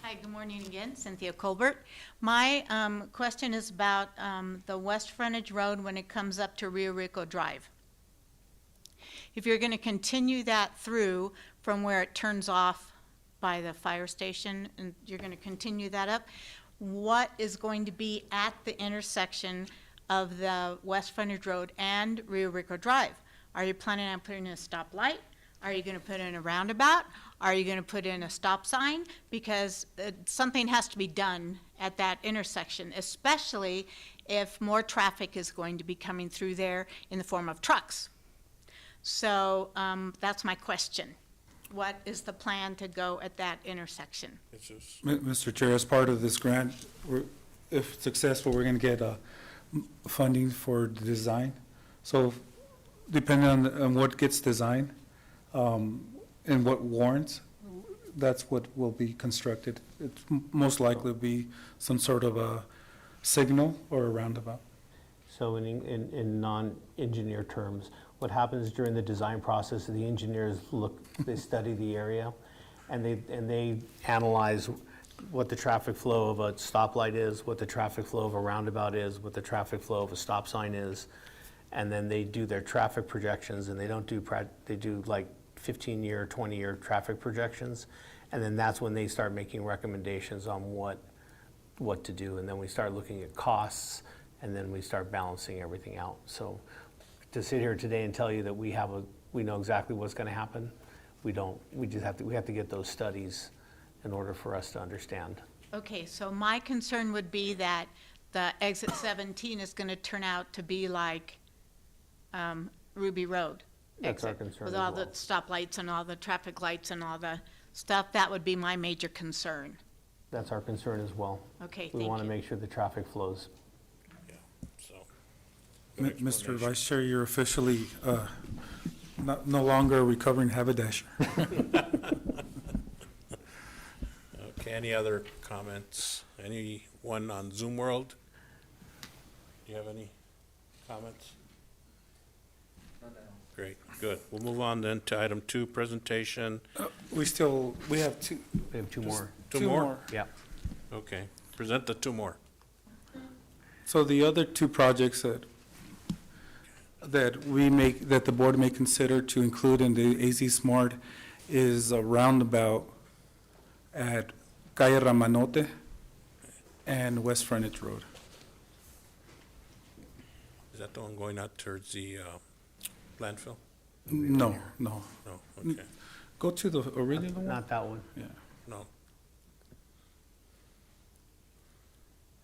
Hi, Hi, good morning again, Cynthia Colbert. My question is about the west frontage road when it comes up to Rio Rico Drive. If you're going to continue that through from where it turns off by the fire station, and you're going to continue that up, what is going to be at the intersection of the west frontage road and Rio Rico Drive? Are you planning on putting in a stoplight? Are you going to put in a roundabout? Are you going to put in a stop sign? Because something has to be done at that intersection, especially if more traffic is going to be coming through there in the form of trucks. So that's my question. What is the plan to go at that intersection? Mr. Chair, as part of this grant, if successful, we're going to get funding for the design. So depending on what gets designed and what warrants, that's what will be constructed. It most likely be some sort of a signal or a roundabout. So in non-engineer terms, what happens during the design process, the engineers they study the area, and they analyze what the traffic flow of a stoplight is, what the traffic flow of a roundabout is, what the traffic flow of a stop sign is, and then they do their traffic projections, and they do like 15-year, 20-year traffic projections, and then that's when they start making recommendations on what to do, and then we start looking at costs, and then we start balancing everything out. So to sit here today and tell you that we know exactly what's going to happen, we don't. We have to get those studies in order for us to understand. Okay, so my concern would be that the exit 17 is going to turn out to be like Ruby Road. That's our exit, concern with as all well. the stoplights and all the traffic lights and all the stuff. That would be my major concern. That's our concern as well. Okay, We thank want to you. make sure the traffic flows. So, Mr. Vice Chair, you're officially no longer a recovering haberdasher. okay, any other comments? Anyone on Zoom World? Do you have any comments? Great, good. We'll move on then to item 2, presentation. We have two. We have two more. Two more? Yeah. Okay, present the 2 more. So the other 2 projects that the board may consider to include in the AZ Smart is a roundabout at Calle Ramanote and West Frontage Road. Is that the one going out towards the landfill? No. No, okay, Go to the original one. Not that one. Yeah. no.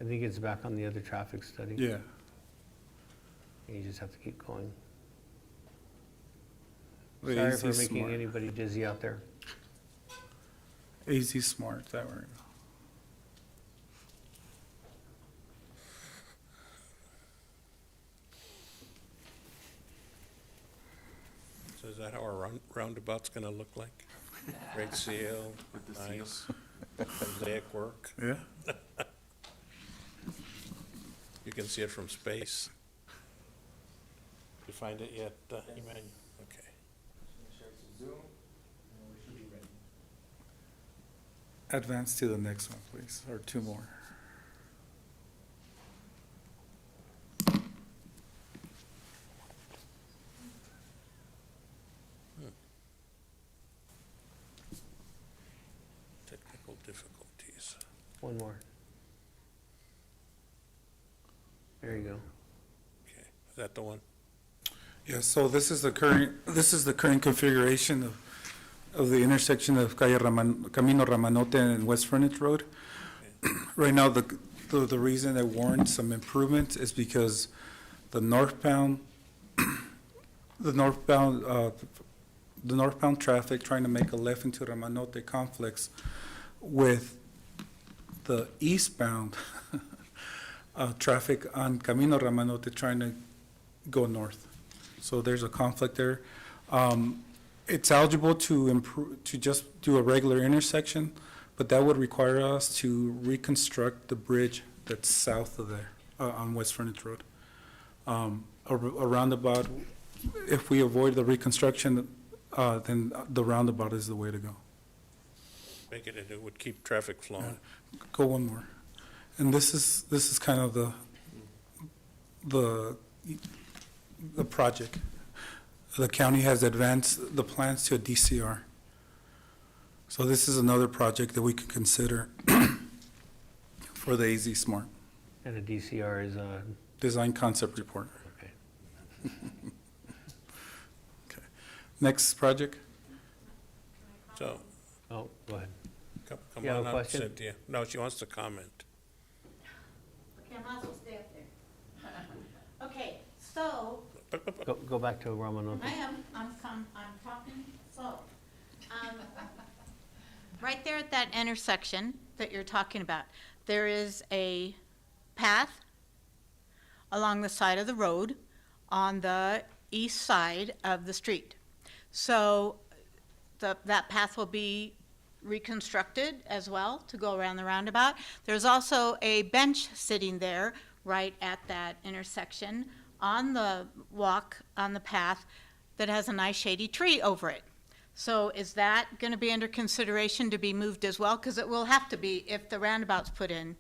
I think it's back on the other traffic study. Yeah. You just have to keep going. The Sorry AZ for making Smart. anybody dizzy out there. AZ Smart, that way. So is that how our roundabout's gonna look like? Great seal, nice, mosaic work. Yeah. You can see it from space. You find it yet, Emmanuel? Okay. Advance to the next one, please, or 2 more. Technical difficulties. One more. There you go. Okay, is that the one? Yeah, so this is the current configuration of the intersection of Camino Ramanote and West Frontage Road. Right now, the reason it warrants some improvements is because the northbound traffic trying to make a left into Ramanote conflicts with the eastbound traffic on Camino Ramanote trying to go north. So there's a conflict there. It's eligible to just do a regular intersection, but that would require us to reconstruct the bridge that's south of there, on West Frontage Road. A roundabout, if we avoid the reconstruction, then the roundabout is the way to go. Make it, it would keep traffic flowing. Go one more. And this is kind of the project. The county has advanced the plans to a DCR. So this is another project that we can consider for the AZ Smart And a DCR is a, Design Concept Report. okay. Okay. Next project? So, Oh, go ahead. come You have on a up, question? Cynthia. No, she wants to comment. Okay, I might as well stay up there. Okay, so, Go back to Roman. I'm talking slow. Right there at that intersection that you're talking about, there is a path along the side of the road on the east side of the street. So that path will be reconstructed as well to go around the roundabout. There's also a bench sitting there right at that intersection on the walk, on the path, that has a nice shady tree over it. So is that going to be under consideration to be moved as well? Because it will have to be, if the roundabout's put in,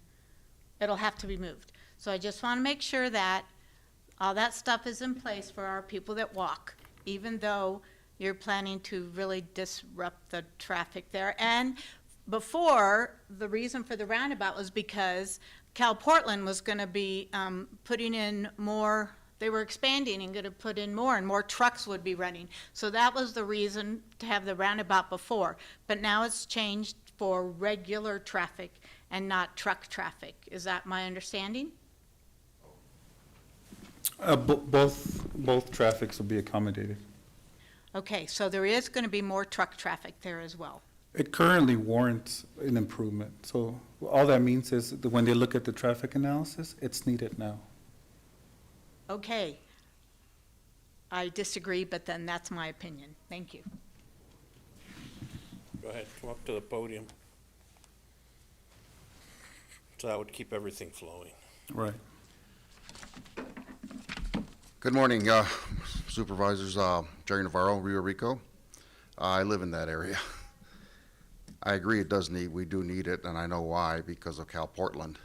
it'll have to be moved. So I just want to make sure that all that stuff is in place for our people that walk, even though you're planning to really disrupt the traffic there. And before, the reason for the roundabout was because Cal Portland was going to be putting in more. They were expanding and going to put in more, and more trucks would be running. So that was the reason to have the roundabout before. But now it's changed for regular traffic and not truck traffic. Is that my understanding? Both traffics will be accommodated. Okay, so there is going to be more truck traffic there as well. It currently warrants an improvement. So all that means is that when they look at the traffic analysis, it's needed now. Okay. I disagree, but then that's my opinion. Thank you. Go ahead, come up to the podium. So that would keep everything flowing. Right. Good morning, Supervisors. Jerry Navarro, Rio Rico. I live in that area. I agree we do need it, and I know why, because of Cal Portland.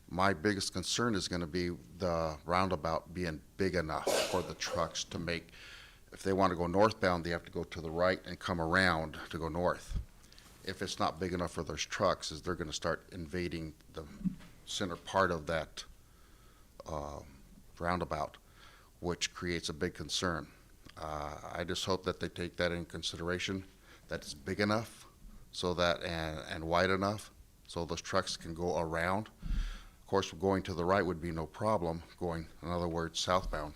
My biggest concern is going to be the roundabout being big enough for the trucks to make, if they want to go northbound, they have to go to the right and come around to go north. If it's not big enough for those trucks, they're going to start invading the center part of that roundabout, which creates a big concern. I just hope that they take that in consideration, that it's big enough so that and wide enough so those trucks can go around. Of course, going to the right would be no problem, going, in other words, southbound.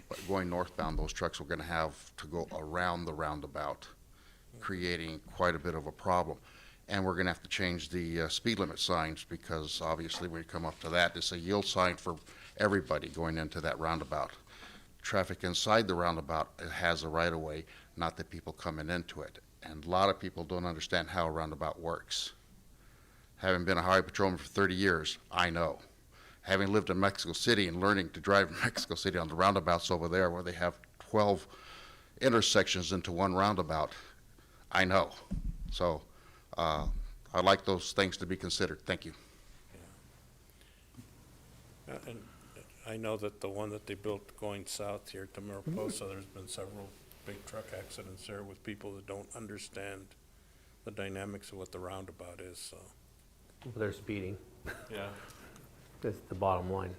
But going northbound, those trucks are going to have to go around the roundabout, creating quite a bit of a problem. And we're going to have to change the speed limit signs because obviously when you come up to that, it's a yield sign for everybody going into that roundabout. Traffic inside the roundabout, it has a right-of-way, not the people coming into it. And a lot of people don't understand how a roundabout works. Having been a highway patrolman for 30 years, I know. Having lived in Mexico City and learning to drive in Mexico City on the roundabouts over there where they have 12 intersections into one roundabout, I know. So I'd like those things to be considered. Thank you. And I know that the one that they built going south here to Mariposa, there's been several big truck accidents there with people that don't understand the dynamics of what the roundabout is, so. They're speeding. Yeah. That's the bottom line.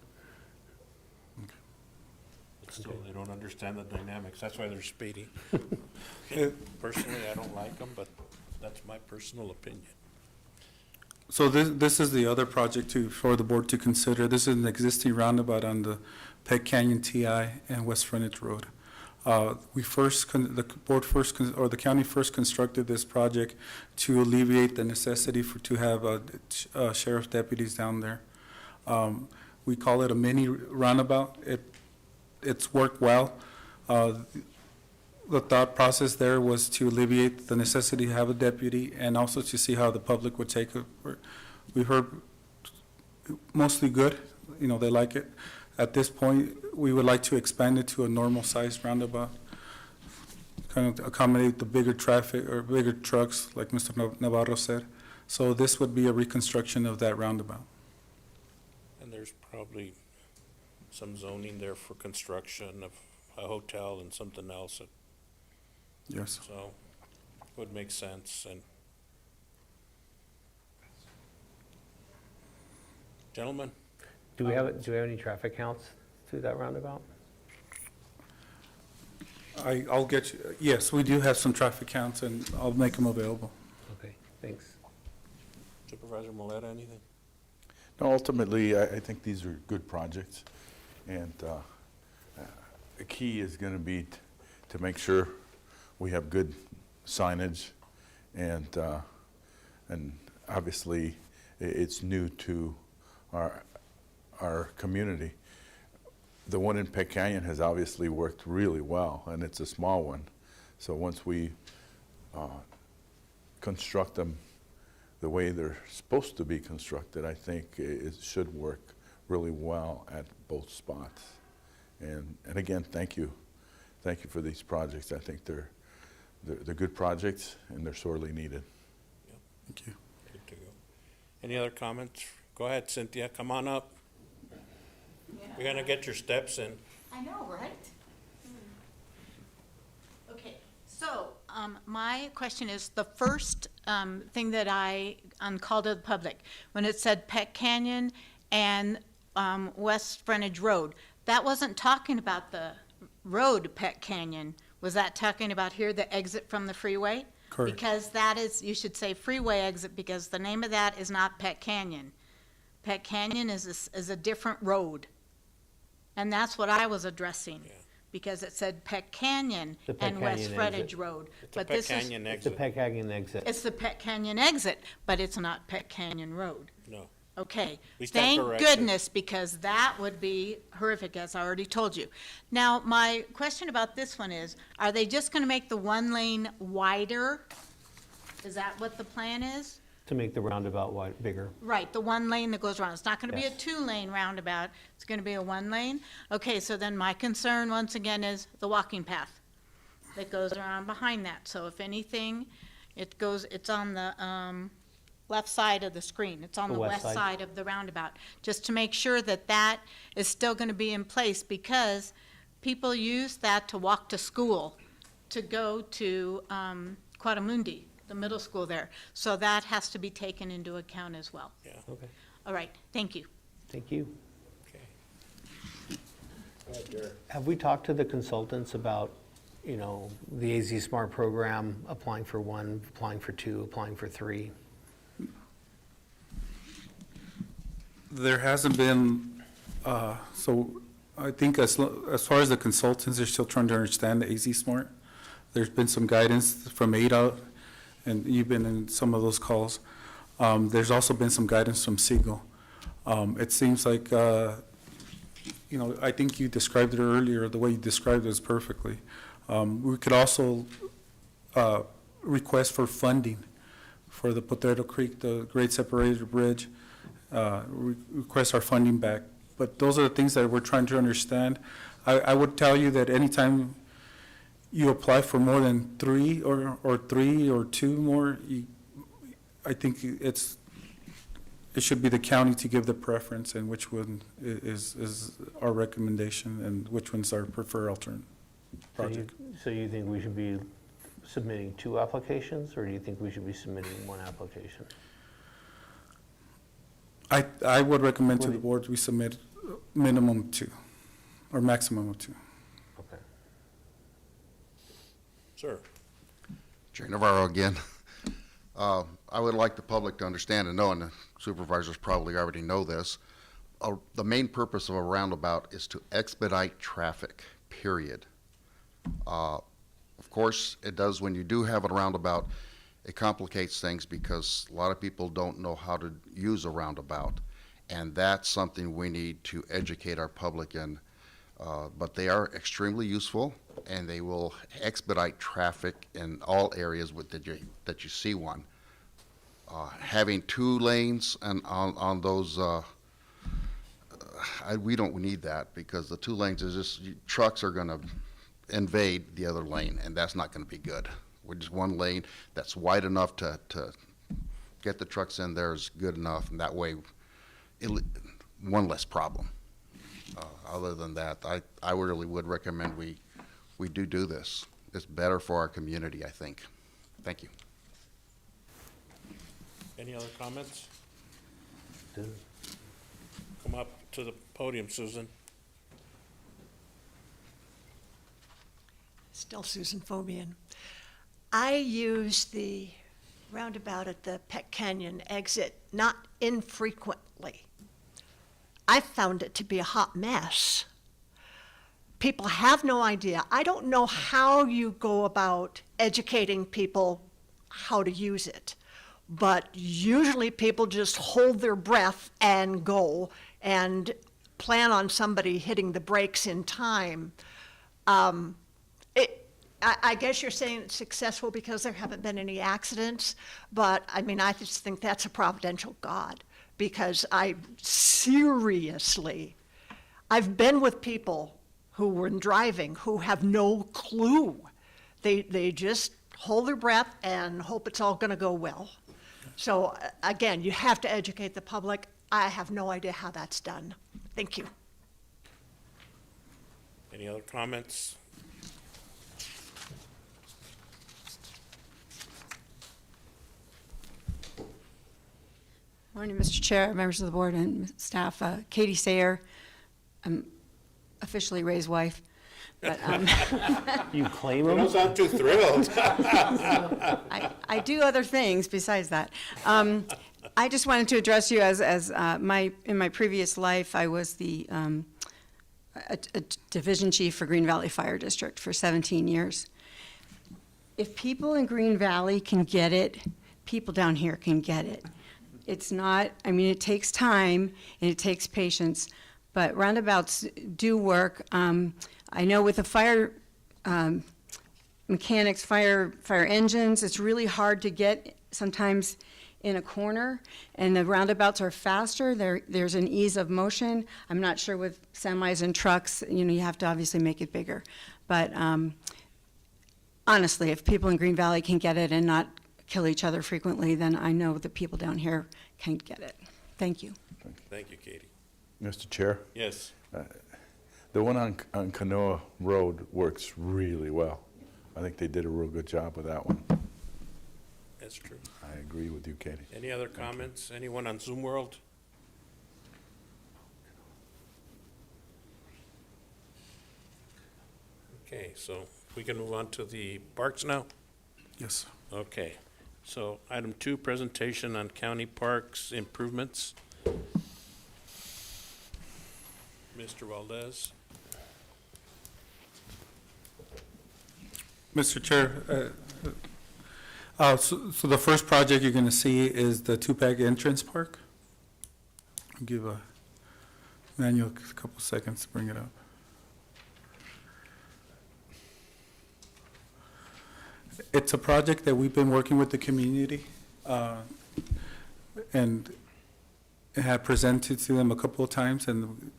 Still, they don't understand the dynamics, that's why they're speeding. Uh, Personally, I don't like them, but that's my personal opinion. So this is the other project for the board to consider. This is an existing roundabout on the Peck Canyon TI and West Frontage Road. The county first constructed this project to alleviate the necessity to have sheriff's deputies down there. We call it a mini roundabout. It's worked well. The thought process there was to alleviate the necessity to have a deputy and also to see how the public would take it. We heard mostly good, they like it. At this point, we would like to expand it to a normal-sized roundabout. kind of accommodate the bigger traffic or bigger trucks, like Mr. Navarro said. So this would be a reconstruction of that roundabout. And there's probably some zoning there for construction of a hotel and something else, Yes. so would make sense. And gentlemen, Do we have any traffic counts through that roundabout? I'll get you, yes, we do have some traffic counts, and I'll make them available. Okay, thanks. Supervisor Maleta, anything? No, ultimately, I think these are good projects, and the key is going to be to make sure we have good signage, and obviously, it's new to our community. The one in Peck Canyon has obviously worked really well, and it's a small one. So once we construct them the way they're supposed to be constructed, I think it should work really well at both spots. And again, thank you. Thank you for these projects. I think they're good projects, and they're sorely needed. Thank you. Good to go. Any other comments? Go ahead, Cynthia, come on up. We're gonna get your steps in. I know, right? Okay, so, my question is, the first, thing that I, on call to the public, when it said Peck Canyon and, West Frontage Road, that wasn't talking about the road Peck Canyon. Was that talking about here, the exit from the freeway? Correct. Because that is, you should say freeway exit, because the name of that is not Peck Canyon. Peck Canyon is a different road. And that's what I was addressing, Yeah. because it said Peck Canyon The Peck and West Canyon Frontage exit. Road. It's a But Peck this is, Canyon It's the exit. Peck Canyon exit. it's the Peck Canyon exit, but it's not Peck Canyon Road. No. Okay, We stand thank corrected. goodness, because that would be horrific, as I already told you. Now, my question about this one is, are they just gonna make the one lane wider? Is that what the plan is? To make the roundabout wide, bigger. Right, the one lane that goes around. It's not gonna be a Yes. two-lane roundabout, it's gonna be a one lane? Okay, so then my concern, once again, is the walking path that goes around behind that. So if anything, it's on the, left side of the screen. It's on The the west west side. side of the roundabout. Just to make sure that that is still gonna be in place, because people use that to walk to school, to go to, Quadamundi, the middle school there. So that has to be taken into account as well. Okay, All right, thank you. thank you. Okay. Go ahead, Jared. Have we talked to the consultants about, the AZ Smart program, applying for one, applying for two, applying for three? There hasn't been, so I think as far as the consultants, they're still trying to understand the AZ Smart. There's been some guidance from ADOT, and you've been in some of those calls. There's also been some guidance from Siegel. It seems like, I think you described it earlier, the way you described it was perfectly. We could also request for funding for the Potato Creek, the Grade Separator Bridge, request our funding back. But those are the things that we're trying to understand. I would tell you that anytime you apply for more than three or two more, I think it should be the county to give the preference, and which one is our recommendation, and which one's our preferred alternate project. So you think we should be submitting two applications, or do you think we should be submitting one application? I would recommend to the board we submit minimum two, or maximum of two. Okay. Sir. Jerry Navarro again. I would like the public to understand and know, and the supervisors probably already know this, the main purpose of a roundabout is to expedite traffic, period. Of course, it does when you do have a roundabout, it complicates things because a lot of people don't know how to use a roundabout. And that's something we need to educate our public in. But they are extremely useful, and they will expedite traffic in all areas that you see one. Having two lanes and on those, we don't need that, because the two lanes is just, trucks are gonna invade the other lane, and that's not gonna be good. We're just one lane that's wide enough to get the trucks in there is good enough, and that way, one less problem. Other than that, I really would recommend we do this. It's better for our community, I think. Thank you. Any other comments? Come up to the podium, Susan. Still Susan Fobian. I use the roundabout at the Peck Canyon exit not infrequently. I found it to be a hot mess. People have no idea. I don't know how you go about educating people how to use it, but usually people just hold their breath and go and plan on somebody hitting the brakes in time. I guess you're saying it's successful because there haven't been any accidents, but I mean, I just think that's a providential God, because I've been with people who were driving who have no clue. They just hold their breath and hope it's all going to go well. So again, you have to educate the public. I have no idea how that's done. Thank you. Any other comments? Morning, Mr. Chair, members of the board, and staff. Katie Sayer. I'm officially Ray's wife, but You claim You them? don't sound too thrilled. I do other things besides that. I just wanted to address you as in my previous life, I was the a division chief for Green Valley Fire District for 17 years. If people in Green Valley can get it, people down here can get it. It's not, I mean, it takes time and it takes patience, but roundabouts do work. I know with the fire mechanics, fire engines, it's really hard to get sometimes in a corner, and the roundabouts are faster. There's an ease of motion. I'm not sure with semis and trucks, you have to obviously make it bigger. But honestly, if people in Green Valley can get it and not kill each other frequently, then I know the people down here can get it. Thank you. Thank you, Katie. Mr. Chair, Yes. the one on Canoa Road works really well. I think they did a real good job with that one. That's true. I agree with you, Katie. Any other comments? Anyone on Zoom World? Okay, so we can move on to the parks now? Yes. Okay, so item 2, presentation on county parks improvements. Mr. Valdez? Mr. Chair, so the first project you're going to see is the Tupac Entrance Park. I'll give Manuel a couple seconds to bring it up. It's a project that we've been working with the community and have presented to them a couple of times and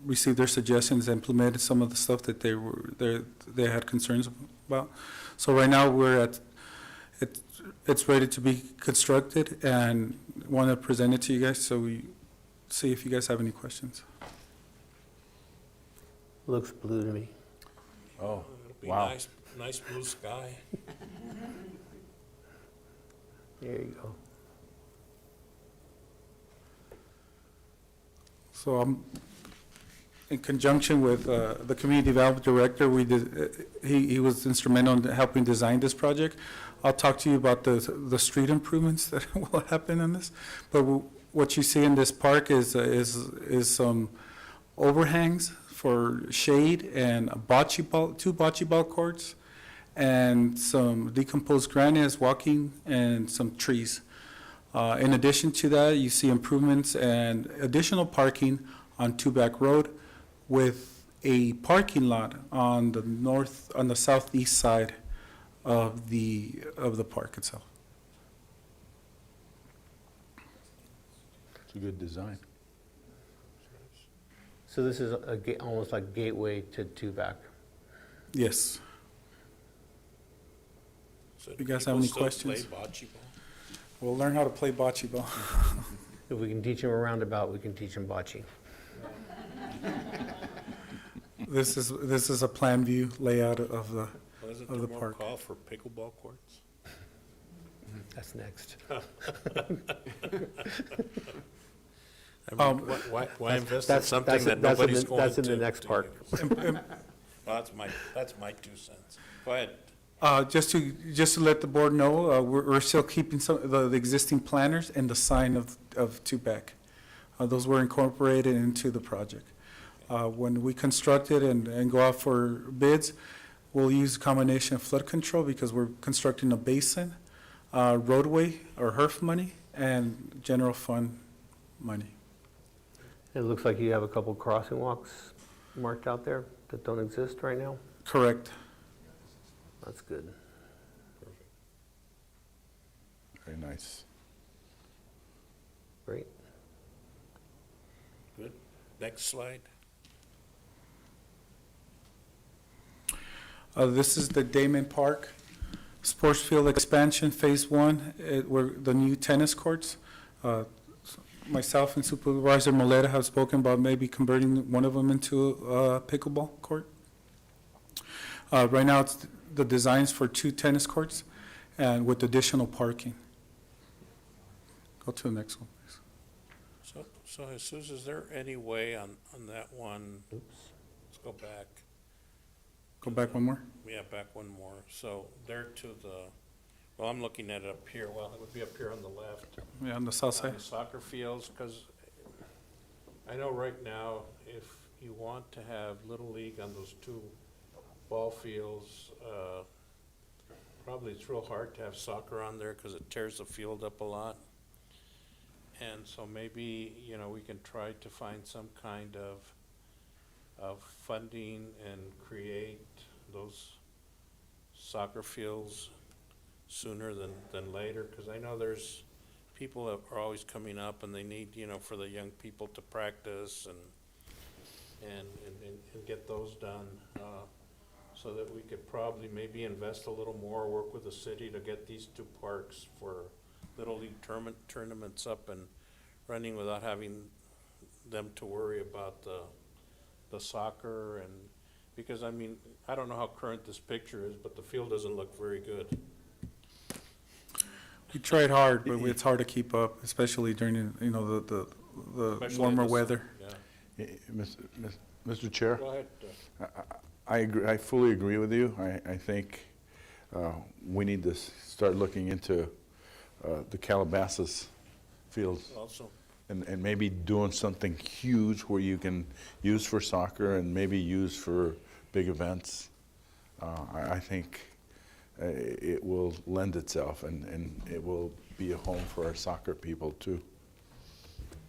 received their suggestions, implemented some of the stuff that they had concerns about. So right now it's ready to be constructed, and want to present it to you guys so we see if you guys have any questions. Looks blue to me. Oh, It'll be wow. nice blue sky. There you go. So in conjunction with the Community Development Director, he was instrumental in helping design this project. I'll talk to you about the street improvements that will happen in this. But what you see in this park is some overhangs for shade and two bocce ball courts, and some decomposed granite as walking, and some trees. In addition to that, you see improvements and additional parking on Tubac Road, with a parking lot on the southeast side of the park itself. It's a good design. So this is almost like gateway to Tubac. Yes. So You guys people have any still questions? play bocce ball? We'll learn how to play bocce ball. If we can teach them a roundabout, we can teach them bocce. This is a plan view layout of the, Wasn't of there the more park. call for pickleball courts? That's next. I mean, why invest in something that that's in nobody's the- going to? That's in the next to park. use? Well, that's my 2 cents. Go ahead. Just to let the board know, we're still keeping some of the existing planners and the sign of Tupac. Those were incorporated into the project. When we construct it and go out for bids, we'll use a combination of flood control because we're constructing a basin, roadway or HERF money, and general fund money. It looks like you have a couple crossing walks marked out there that don't exist right now. Correct. That's good. Very nice. Great. Good. Next slide. This is the Damon Park Sports Field Expansion Phase 1, where the new tennis courts. Myself and Supervisor Moleta have spoken about maybe converting one of them into a pickleball court. Right now, it's the designs for 2 tennis courts and with additional parking. Go to the next one, please. So Jesus, is there any way on that one? Let's go back. Go back one more. Yeah, back one more. So there to the, well, I'm looking at it up here. Well, it would be up here on the left. Yeah, on the south On side. the soccer fields, because I know right now, if you want to have Little League on those 2 ball fields, probably it's real hard to have soccer on there because it tears the field up a lot. And so maybe, we can try to find some kind of funding and create those soccer fields sooner than later, because I know there's people that are always coming up and they need, for the young people to practice and get those done, so that we could probably maybe invest a little more, work with the city to get these 2 parks for Little League tournaments up and running without having them to worry about the soccer. And because, I mean, I don't know how current this picture is, but the field doesn't look very good. We tried hard, but it's hard to keep up, especially during, the Especially warmer this- weather. Yeah. Mr. Chair? Go ahead. I agree, I fully agree with you. I think we need to start looking into the Calabasas fields Also, and maybe doing something huge where you can use for soccer and maybe use for big events. I think it will lend itself and it will be a home for our soccer people too.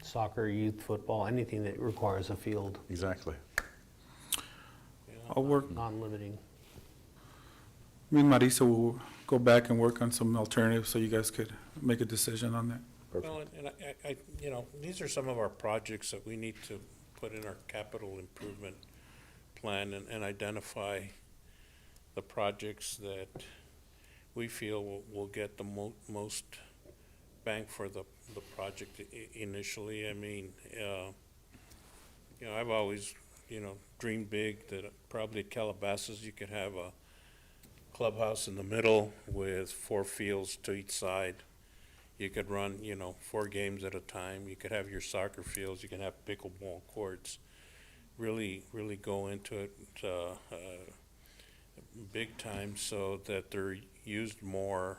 Soccer, youth football, anything that requires a field, Exactly. I'll work, non-limiting. me and Marisa will go back and work on some alternatives so you guys could make a decision on that. well, and I, these are some of our projects that we need to put in our capital improvement plan and identify the projects that we feel will get the most bang for the project initially. I mean, I've always, dreamed big that probably at Calabasas you could have a clubhouse in the middle with 4 fields to each side. You could run, 4 games at a time. You could have your soccer fields. You can have pickleball courts. Really go into it big time so that they're used more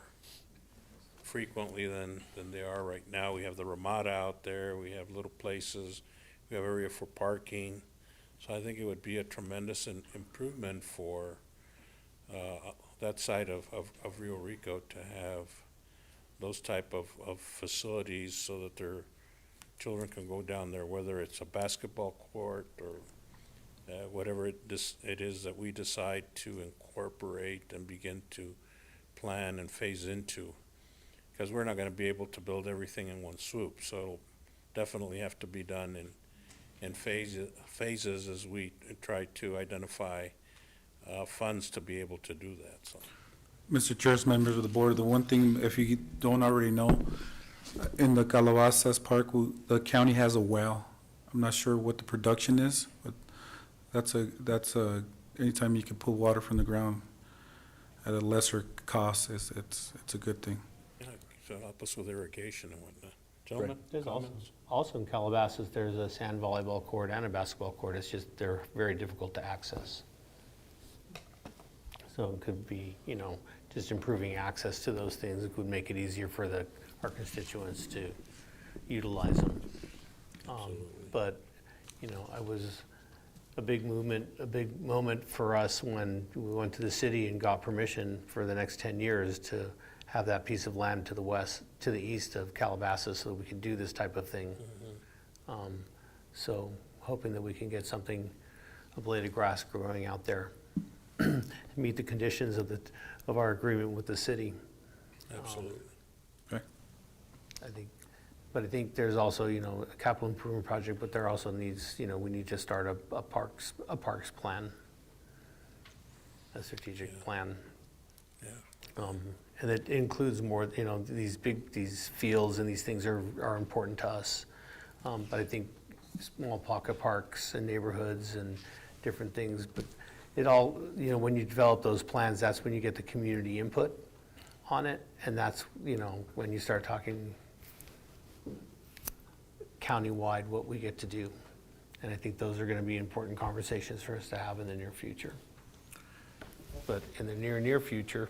frequently than they are right now. We have the Ramada out there. We have little places. We have area for parking. So I think it would be a tremendous improvement for that side of Rio Rico to have those type of facilities so that their children can go down there, whether it's a basketball court or whatever it is that we decide to incorporate and begin to plan and phase into. Because we're not going to be able to build everything in one swoop, so it'll definitely have to be done in phases as we try to identify funds to be able to do that, so. Mr. Chair, members of the board, the one thing, if you don't already know, in the Calabasas Park, the county has a well. I'm not sure what the production is, but that's anytime you can pull water from the ground at a lesser cost, it's a good thing. Yeah, so help us with irrigation and whatnot. Gentlemen, There's comments? also in Calabasas, there's a sand volleyball court and a basketball court. It's just, they're very difficult to access. So it could be, just improving access to those things. It would make it easier for our constituents to utilize them. But, I was a big moment for us when we went to the city and got permission for the next 10 years to have that piece of land to the east of Calabasas so that we can do this type of thing. So hoping that we can get a blade of grass growing out there, meet the conditions of our agreement with the city. Absolutely. Okay. I think there's also, a capital improvement project, but there also needs, we need to start a parks plan, a strategic plan. Yeah. And it includes more, these fields and these things are important to us. But I think small pocket parks and neighborhoods and different things, but it all, when you develop those plans, that's when you get the community input on it. And that's, when you start talking countywide, what we get to do. And I think those are going to be important conversations for us to have in the near future. But in the near future,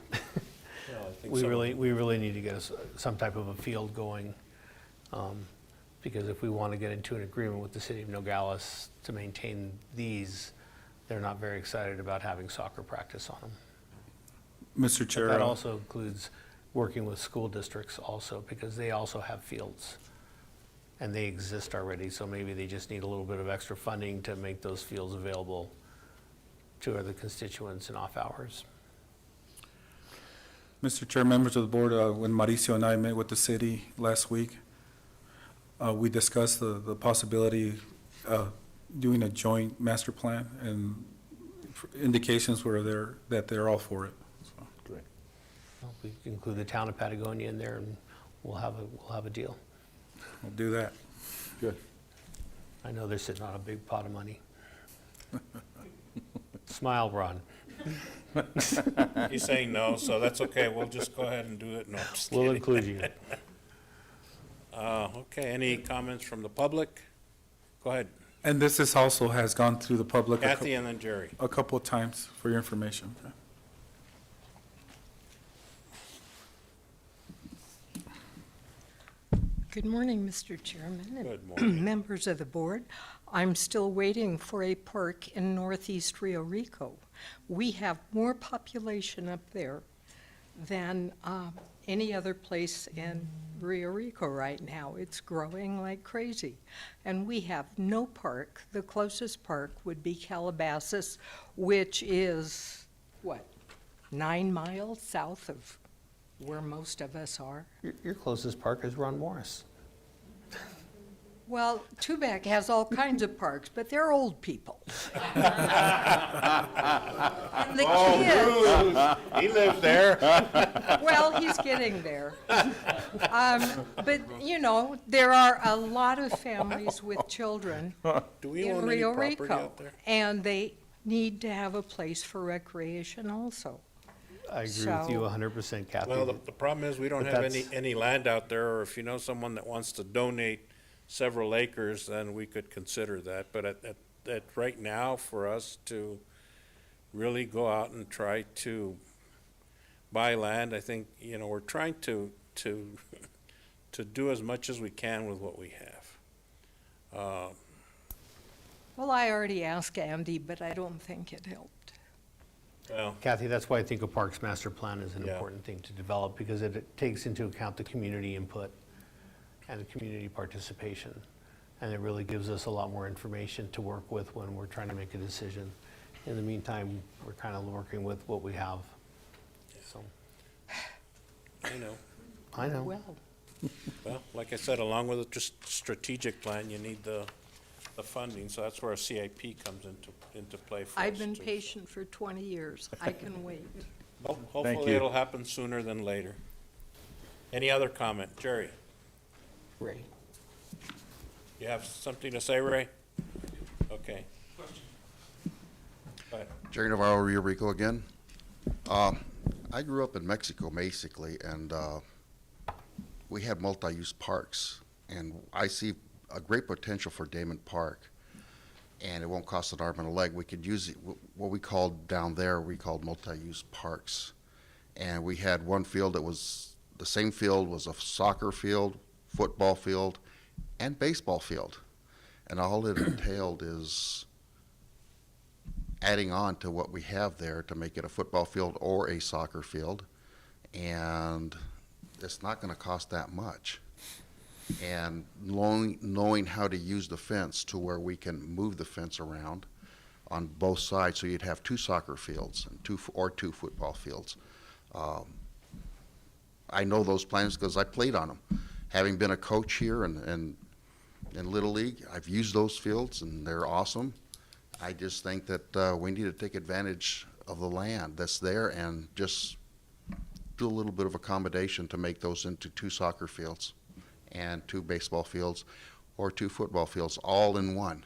we really need to get some type of a field going. Because if we want to get into an agreement with the city of Nogales to maintain these, they're not very excited about having soccer practice on them. Mr. Chair. But that also includes working with school districts also, because they also have fields. And they exist already, so maybe they just need a little bit of extra funding to make those fields available to other constituents in off hours. Mr. Chair, members of the board, when Mauricio and I met with the city last week, we discussed the possibility of doing a joint master plan, and indications were there that they're all for it. So. Great. Well, we include the town of Patagonia in there, and we'll have a deal. We'll do that. Good. I know they're sitting on a big pot of money. Smile, Ron. He's saying no, so that's okay. We'll just go ahead and do it. No, just We'll kidding. include you. Okay, any comments from the public? Go ahead. And this also has gone through the public Kathy and then Jerry. a couple of times for your information. Good morning, Mr. Chairman and Good morning. members of the board. I'm still waiting for a park in northeast Rio Rico. We have more population up there than any other place in Rio Rico right now. It's growing like crazy. And we have no park. The closest park would be Calabasas, which is, 9 miles south of where most of us are. Your closest park is Ron Morris. Well, Tubac has all kinds of parks, but they're old people. And the kids, He lived there. well, he's getting there. But, there are a lot of families with children Do we in own any Rio property Rico, out there? and they need to have a place for recreation also. I agree with you 100%, Kathy. Well, the problem is we don't But have that's- any land out there, or if you know someone that wants to donate several acres, then we could consider that. But at right now, for us to really go out and try to buy land, I think, we're trying to do as much as we can with what we have. Well, I already asked Andy, but I don't think it helped. Well, Kathy, that's why I think a Parks Master Plan is an Yeah. important thing to develop, because it takes into account the community input and the community participation. And it really gives us a lot more information to work with when we're trying to make a decision. In the meantime, we're kind of working with what we have. So, I know. I know. Well, Well, like I said, along with a just strategic plan, you need the the funding, so that's where a CIP comes into play for us. I've been too. patient for 20 years. I can wait. Well, Thank hopefully you. it'll happen sooner than later. Any other comment? Jerry, Ray. you have something to say, Ray? Okay. Go ahead. Jerry Navarro, Rio Rico again. I grew up in Mexico, basically, and we had multi-use parks, and I see a great potential for Damon Park, and it won't cost an arm and a leg. We could use it, what we called down there, we called multi-use parks, and we had one field that was, the same field was a soccer field, football field, and baseball field, and all it entailed is adding on to what we have there to make it a football field or a soccer field, and it's not going to cost that much. And knowing how to use the fence to where we can move the fence around on both sides, so you'd have two soccer fields and two football fields. I know those plans because I played on them. Having been a coach here and in Little League, I've used those fields and they're awesome. I just think that we need to take advantage of the land that's there and just do a little bit of accommodation to make those into two soccer fields and two baseball fields or two football fields all in one,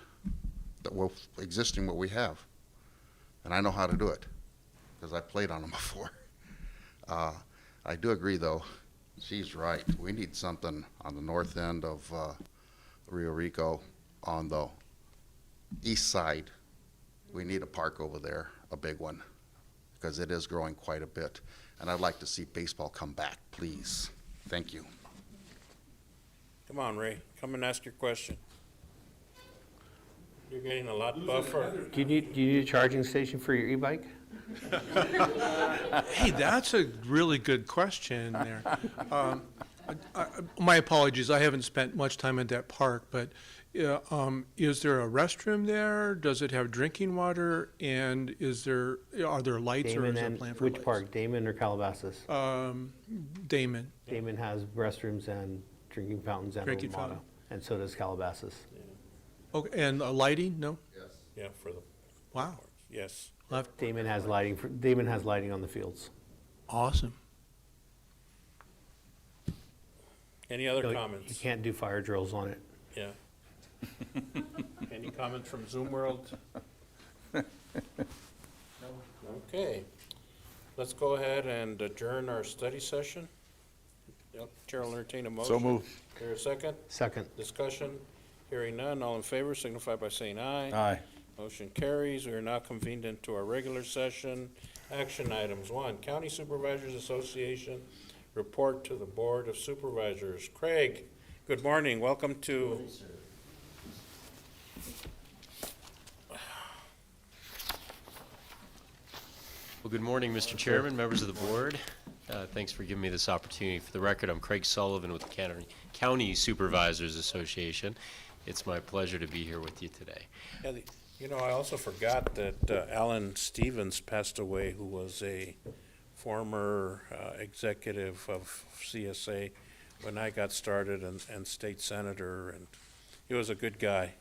that will existing what we have. And I know how to do it because I played on them before. I do agree, though. She's right. We need something on the north end of Rio Rico on the east side. We need a park over there, a big one, because it is growing quite a bit. And I'd like to see baseball come back, please. Thank you. Come on, Ray, come and ask your question. You're getting a lot buffer. Do you need a charging station for your e-bike? Hey, that's a really good question there. My apologies, I haven't spent much time at that park, but is there a restroom there? Does it have drinking water? And are there lights or is there a plan for Which lights? park, Damon or Calabasas? Damon. Damon has restrooms and drinking fountains and a Drinking Ramada, fountain. and so does Calabasas. Okay, and lighting? No? Yeah, for the, Wow. yes. Damon has lighting on the fields. Awesome. Any other You comments? can't do fire drills on it. Yeah. Any comments from Zoom World? No? Okay. Let's go ahead and adjourn our study session. Yep, Chair will entertain a motion. So moved. Here a second? Second. Discussion? Hearing none, all in favor signify by saying aye. Aye. Motion carries. We are now convened into our regular session. Action items. 1, County Supervisors Association report to the Board of Supervisors. Craig, good morning. Welcome to. Well, good morning, Mr. Chairman, members of the board. Thanks for giving me this opportunity. For the record, I'm Craig Sullivan with the County Supervisors Association. It's my pleasure to be here with you today. Yeah, you know, I also forgot that Alan Stevens passed away, who was a former executive of CSA when I got started and state senator, and he was a good guy.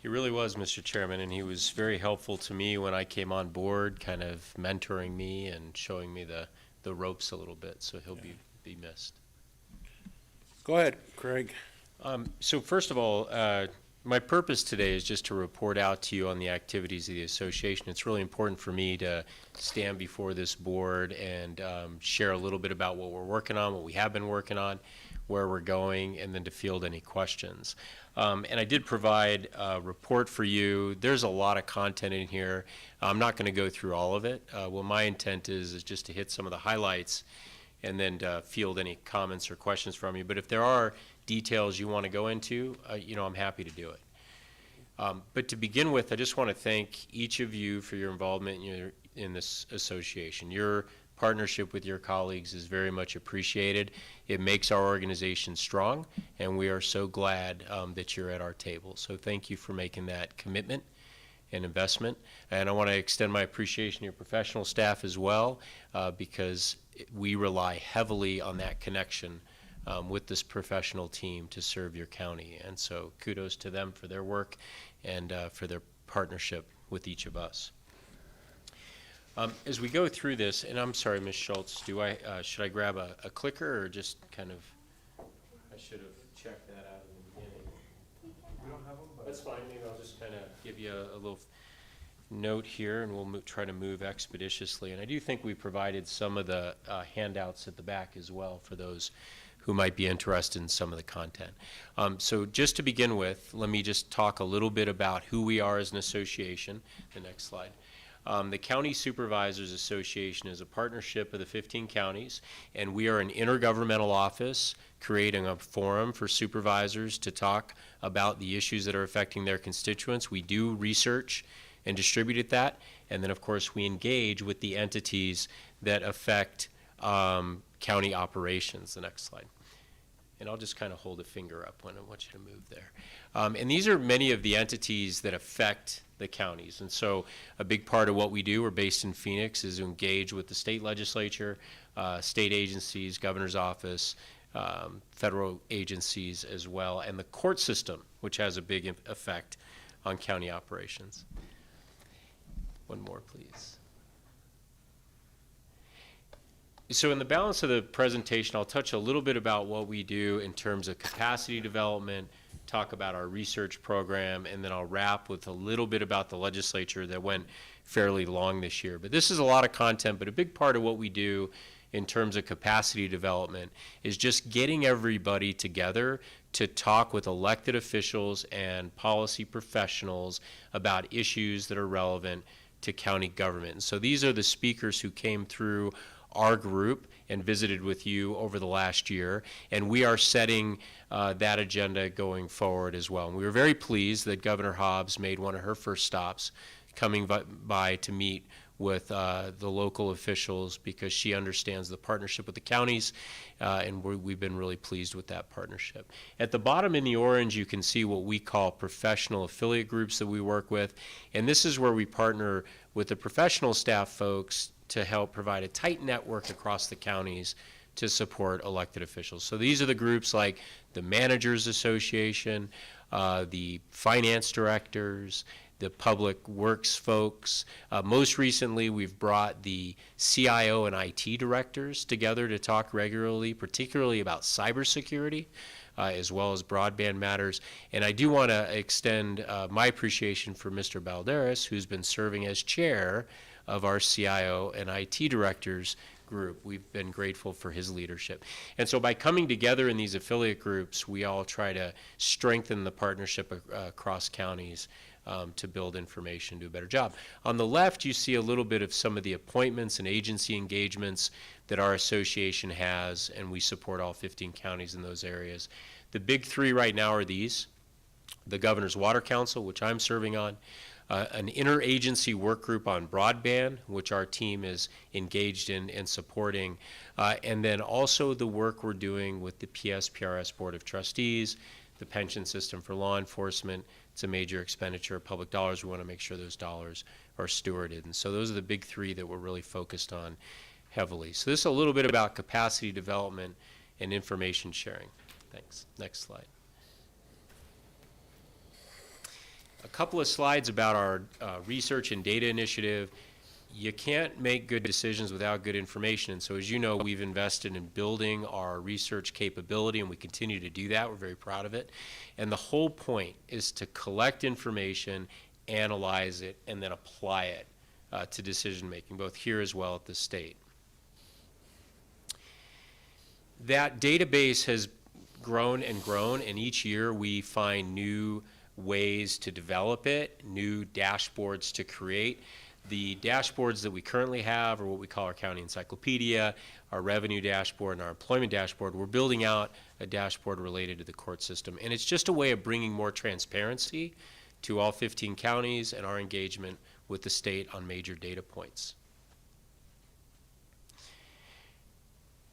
He really was, Mr. Chairman, and he was very helpful to me when I came on board, kind of mentoring me and showing me the ropes a little bit, so he'll be missed. Go ahead, Craig. So first of all, my purpose today is just to report out to you on the activities of the association. It's really important for me to stand before this board and share a little bit about what we're working on, what we have been working on, where we're going, and then to field any questions. And I did provide a report for you. There's a lot of content in here. I'm not going to go through all of it. What my intent is just to hit some of the highlights and then to field any comments or questions from you. But if there are details you want to go into, I'm happy to do it. But to begin with, I just want to thank each of you for your involvement in this association. Your partnership with your colleagues is very much appreciated. It makes our organization strong, and we are so glad that you're at our table. So thank you for making that commitment and investment. And I want to extend my appreciation to your professional staff as well, because we rely heavily on that connection with this professional team to serve your county. And so kudos to them for their work and for their partnership with each of us. As we go through this, and I'm sorry, Ms. Schultz, should I grab a clicker or just kind of, I should have checked that out in the beginning. We don't have them, but that's fine. Maybe I'll just kind of give you a little note here, and we'll try to move expeditiously. And I do think we provided some of the handouts at the back as well for those who might be interested in some of the content. So just to begin with, let me just talk a little bit about who we are as an association. The next slide. The County Supervisors Association is a partnership of the 15 counties, and we are an intergovernmental office creating a forum for supervisors to talk about the issues that are affecting their constituents. We do research and distribute that, and then of course we engage with the entities that affect county operations. The next slide. And I'll just kind of hold a finger up when I want you to move there. And these are many of the entities that affect the counties. And so a big part of what we do, we're based in Phoenix, is to engage with the state legislature, state agencies, governor's office, federal agencies as well, and the court system, which has a big effect on county operations. One more, please. So in the balance of the presentation, I'll touch a little bit about what we do in terms of capacity development, talk about our research program, and then I'll wrap with a little bit about the legislature that went fairly long this year. But this is a lot of content, but a big part of what we do in terms of capacity development is just getting everybody together to talk with elected officials and policy professionals about issues that are relevant to county government. And so these are the speakers who came through our group and visited with you over the last year, and we are setting that agenda going forward as well. And we were very pleased that Governor Hobbs made one of her first stops coming by to meet with the local officials because she understands the partnership with the counties, and we've been really pleased with that partnership. At the bottom in the orange, you can see what we call professional affiliate groups that we work with, and this is where we partner with the professional staff folks to help provide a tight network across the counties to support elected officials. So these are the groups like the Managers Association, the finance directors, the public works folks. Most recently, we've brought the CIO and IT directors together to talk regularly, particularly about cybersecurity, as well as broadband matters. And I do want to extend my appreciation for Mr. Balderas, who's been serving as chair of our CIO and IT directors group. We've been grateful for his leadership. And so by coming together in these affiliate groups, we all try to strengthen the partnership across counties to build information, do a better job. On the left, you see a little bit of some of the appointments and agency engagements that our association has, and we support all 15 counties in those areas. The big three right now are these: the Governor's Water Council, which I'm serving on, an interagency work group on broadband, which our team is engaged in and supporting, and then also the work we're doing with the PSPRS Board of Trustees, the pension system for law enforcement. It's a major expenditure of public dollars. We want to make sure those dollars are stewarded. And so those are the big three that we're really focused on heavily. So this is a little bit about capacity development and information sharing. Thanks. Next slide. A couple of slides about our research and data initiative. You can't make good decisions without good information. And so as you know, we've invested in building our research capability, and we continue to do that. We're very proud of it. And the whole point is to collect information, analyze it, and then apply it to decision making, both here as well at the state. That database has grown and grown, and each year we find new ways to develop it, new dashboards to create. The dashboards that we currently have are what we call our county encyclopedia, our revenue dashboard, and our employment dashboard. We're building out a dashboard related to the court system, and it's just a way of bringing more transparency to all 15 counties and our engagement with the state on major data points.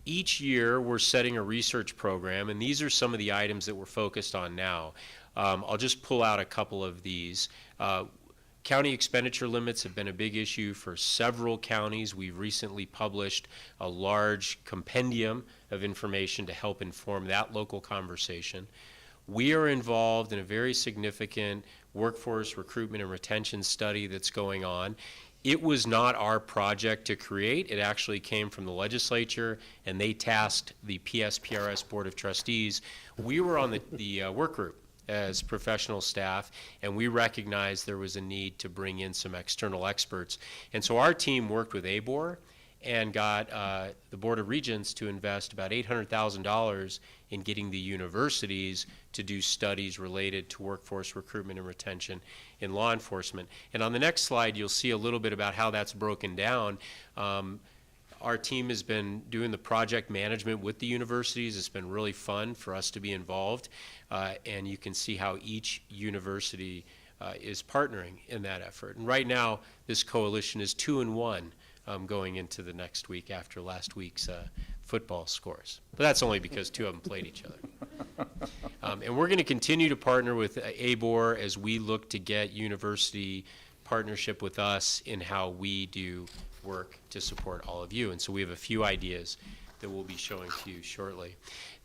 Each year, we're setting a research program, and these are some of the items that we're focused on now. I'll just pull out a couple of these. County expenditure limits have been a big issue for several counties. We've recently published a large compendium of information to help inform that local conversation. We are involved in a very significant workforce recruitment and retention study that's going on. It was not our project to create. It actually came from the legislature, and they tasked the PSPRS Board of Trustees. We were on the work group as professional staff, and we recognized there was a need to bring in some external experts. And so our team worked with ABOR and got the Board of Regents to invest about $800,000 in getting the universities to do studies related to workforce recruitment and retention in law enforcement. And on the next slide, you'll see a little bit about how that's broken down. Our team has been doing the project management with the universities. It's been really fun for us to be involved, and you can see how each university is partnering in that effort. And right now, this coalition is 2-1 going into the next week after last week's football scores. But that's only because two of them played each other. And we're going to continue to partner with ABOR as we look to get university partnership with us in how we do work to support all of you. And so we have a few ideas that we'll be showing to you shortly.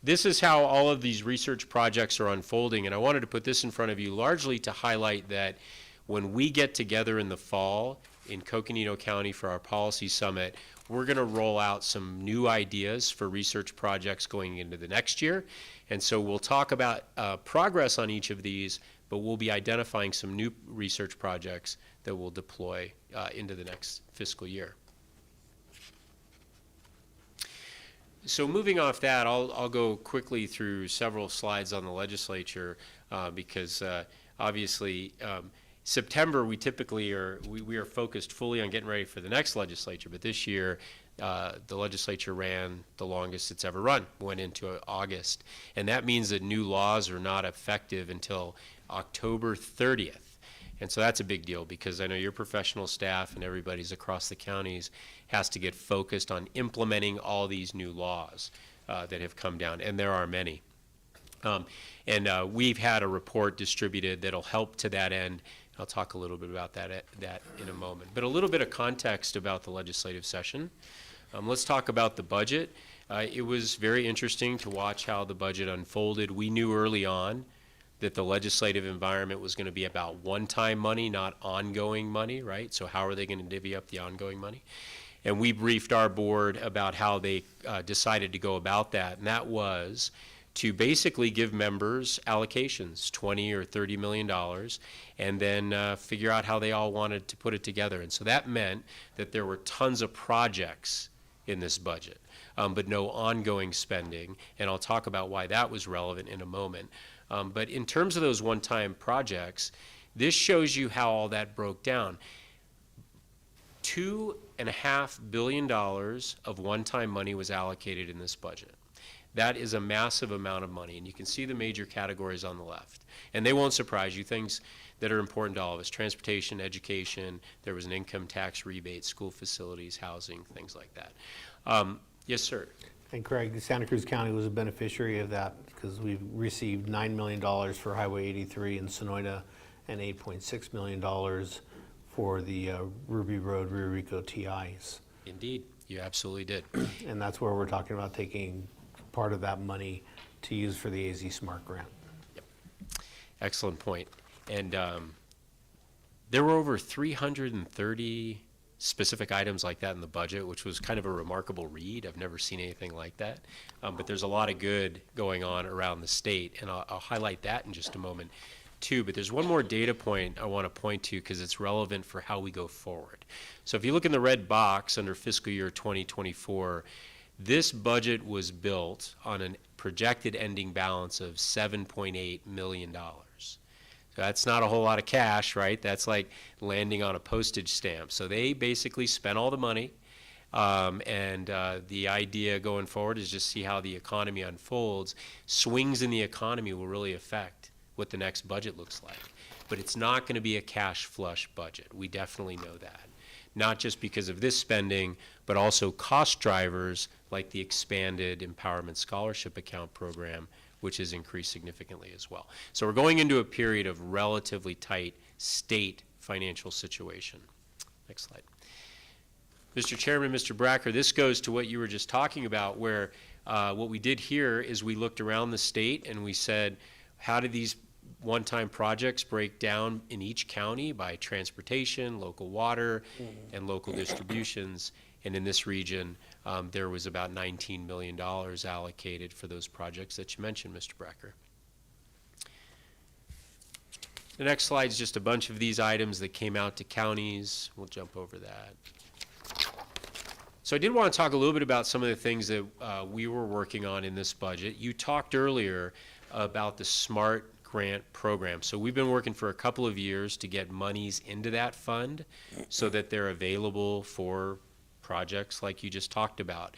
This is how all of these research projects are unfolding, and I wanted to put this in front of you largely to highlight that when we get together in the fall in Coconino County for our policy summit, we're going to roll out some new ideas for research projects going into the next year. And so we'll talk about progress on each of these, but we'll be identifying some new research projects that we'll deploy into the next fiscal year. So moving off that, I'll go quickly through several slides on the legislature because obviously September we typically we are focused fully on getting ready for the next legislature, but this year the legislature ran the longest it's ever run, went into August, and that means that new laws are not effective until October 30th. And so that's a big deal because I know your professional staff and everybody's across the counties has to get focused on implementing all these new laws that have come down, and there are many. We've had a report distributed that'll help to that end. I'll talk a little bit about that in a moment. But a little bit of context about the legislative session. Let's talk about the budget. It was very interesting to watch how the budget unfolded. We knew early on that the legislative environment was going to be about one-time money, not ongoing money, right? So how are they going to divvy up the ongoing money? And we briefed our board about how they decided to go about that, and that was to basically give members allocations, $20 or $30 million, and then figure out how they all wanted to put it together. And so that meant that there were tons of projects in this budget, but no ongoing spending, and I'll talk about why that was relevant in a moment. But in terms of those one-time projects, this shows you how all that broke down. $2.5 billion of one-time money was allocated in this budget. That is a massive amount of money, and you can see the major categories on the left. And they won't surprise you, things that are important to all of us: transportation, education, there was an income tax rebate, school facilities, housing, things like that. Yes, sir. And Craig, Santa Cruz County was a beneficiary of that because we've received $9 million for Highway 83 in Sonoyta and $8.6 million for the Ruby Road Rio Rico TIs. Indeed, you absolutely did. And that's where we're talking about taking part of that money to use for the AZ Smart Grant. Yep. Excellent point. And there were over 330 specific items like that in the budget, which was kind of a remarkable read. I've never seen anything like that. But there's a lot of good going on around the state, and I'll highlight that in just a moment too. But there's one more data point I want to point to because it's relevant for how we go forward. So if you look in the red box under fiscal year 2024, this budget was built on a projected ending balance of $7.8 million. So that's not a whole lot of cash, right? That's like landing on a postage stamp. So they basically spent all the money, and the idea going forward is just see how the economy unfolds. Swings in the economy will really affect what the next budget looks like. But it's not going to be a cash flush budget. We definitely know that. Not just because of this spending, but also cost drivers like the expanded Empowerment Scholarship Account program, which has increased significantly as well. So we're going into a period of relatively tight state financial situation. Next slide. Mr. Chairman, Mr. Bracker, this goes to what you were just talking about, where what we did here is we looked around the state and we said, how do these one-time projects break down in each county by transportation, local water, and local distributions? And in this region, there was about $19 million allocated for those projects that you mentioned, Mr. Bracker. The next slide is just a bunch of these items that came out to counties. We'll jump over that. So I did want to talk a little bit about some of the things that we were working on in this budget. You talked earlier about the SMART grant program. So we've been working for a couple of years to get monies into that fund so that they're available for projects like you just talked about.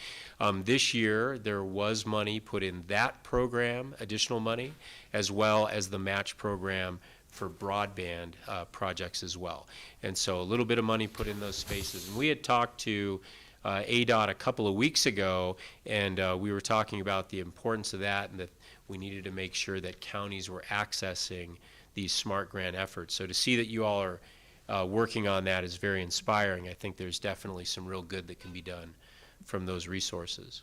This year, there was money put in that program, additional money, as well as the match program for broadband projects as well. And so a little bit of money put in those spaces. And we had talked to ADOT a couple of weeks ago, and we were talking about the importance of that and that we needed to make sure that counties were accessing these SMART grant efforts. So to see that you all are working on that is very inspiring. I think there's definitely some real good that can be done from those resources.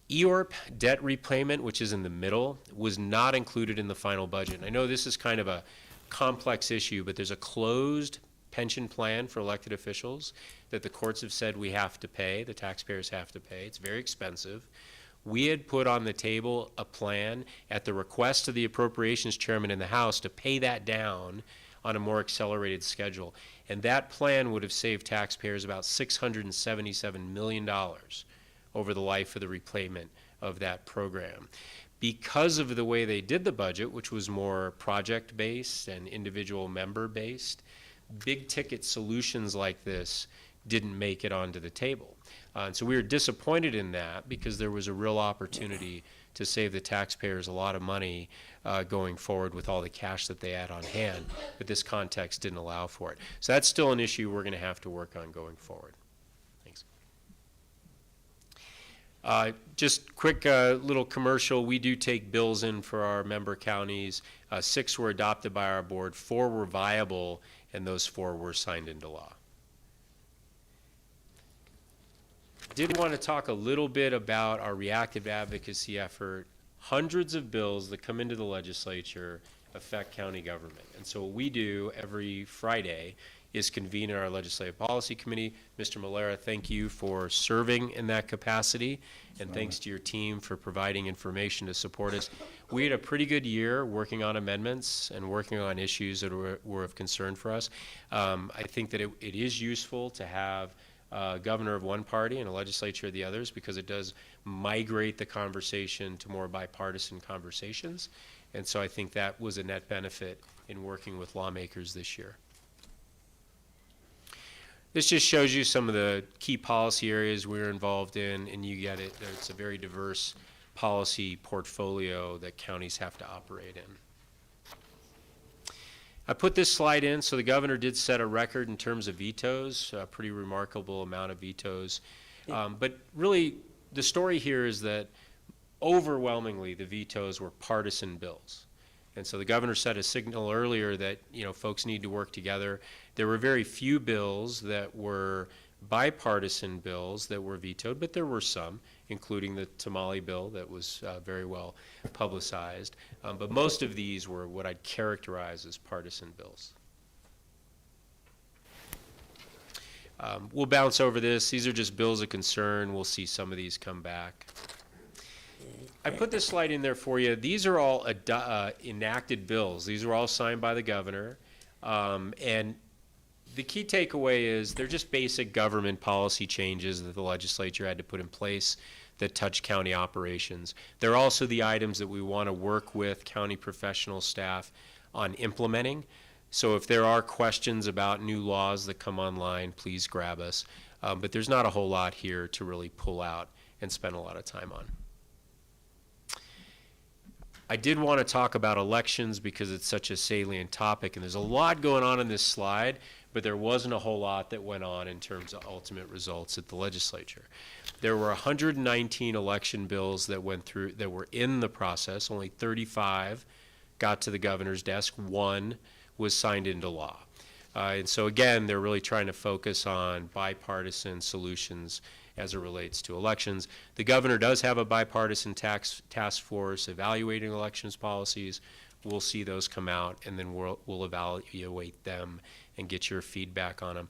EORP debt repayment, which is in the middle, was not included in the final budget. I know this is kind of a complex issue, but there's a closed pension plan for elected officials that the courts have said we have to pay, the taxpayers have to pay. It's very expensive. We had put on the table a plan at the request of the Appropriations Chairman in the House to pay that down on a more accelerated schedule. And that plan would have saved taxpayers about $677 million over the life of the repayment of that program. Because of the way they did the budget, which was more project-based and individual member-based, big ticket solutions like this didn't make it onto the table. And so we were disappointed in that because there was a real opportunity to save the taxpayers a lot of money going forward with all the cash that they had on hand, but this context didn't allow for it. So that's still an issue we're going to have to work on going forward. Thanks. Just quick little commercial. We do take bills in for our member counties. 6 were adopted by our board, 4 were viable, and those 4 were signed into law. Did want to talk a little bit about our reactive advocacy effort. Hundreds of bills that come into the legislature affect county government. And so what we do every Friday is convene in our Legislative Policy Committee. Mr. Malera, thank you for serving in that capacity, and thanks to your team for providing information to support us. We had a pretty good year working on amendments and working on issues that were of concern for us. I think that it is useful to have a governor of one party and a legislature of the others, because it does migrate the conversation to more bipartisan conversations. And so I think that was a net benefit in working with lawmakers this year. This just shows you some of the key policy areas we're involved in, and you get it. It's a very diverse policy portfolio that counties have to operate in. I put this slide in, so the governor did set a record in terms of vetoes, a pretty remarkable amount of vetoes. But really, the story here is that overwhelmingly the vetoes were partisan bills. And so the governor set a signal earlier that, folks need to work together. There were very few bills that were bipartisan bills that were vetoed, but there were some, including the tamale bill that was very well publicized. But most of these were what I'd characterize as partisan bills. We'll bounce over this. These are just bills of concern. We'll see some of these come back. I put this slide in there for you. These are all enacted bills. These were all signed by the governor. And the key takeaway is they're just basic government policy changes that the legislature had to put in place that touch county operations. They're also the items that we want to work with county professional staff on implementing. So if there are questions about new laws that come online, please grab us. But there's not a whole lot here to really pull out and spend a lot of time on. I did want to talk about elections because it's such a salient topic, and there's a lot going on in this slide, but there wasn't a whole lot that went on in terms of ultimate results at the legislature. There were 119 election bills that went through, that were in the process. Only 35 got to the governor's desk. 1 was signed into law. And so again, they're really trying to focus on bipartisan solutions as it relates to elections. The governor does have a bipartisan task force evaluating elections policies. We'll see those come out, and then we'll evaluate them and get your feedback on them.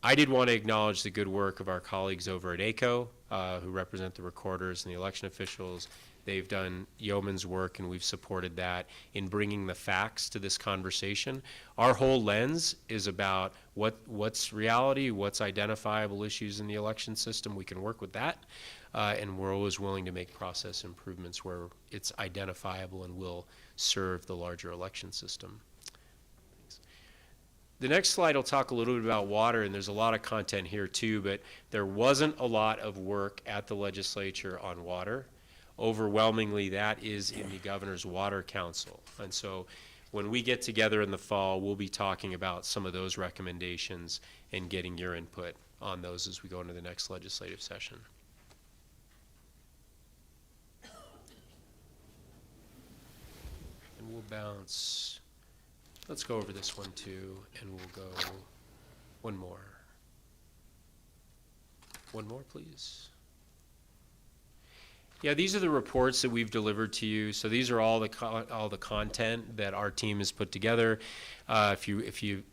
I did want to acknowledge the good work of our colleagues over at ACO, who represent the recorders and the election officials. They've done yeoman's work, and we've supported that in bringing the facts to this conversation. Our whole lens is about what's reality, what's identifiable issues in the election system. We can work with that, and we're always willing to make process improvements where it's identifiable and will serve the larger election system. The next slide will talk a little bit about water, and there's a lot of content here too, but there wasn't a lot of work at the legislature on water. Overwhelmingly, that is in the Governor's Water Council. And so when we get together in the fall, we'll be talking about some of those recommendations and getting your input on those as we go into the next legislative session. And we'll bounce. Let's go over this one too, and we'll go one more. One more, please. Yeah, these are the reports that we've delivered to you. So these are all the content that our team has put together. If you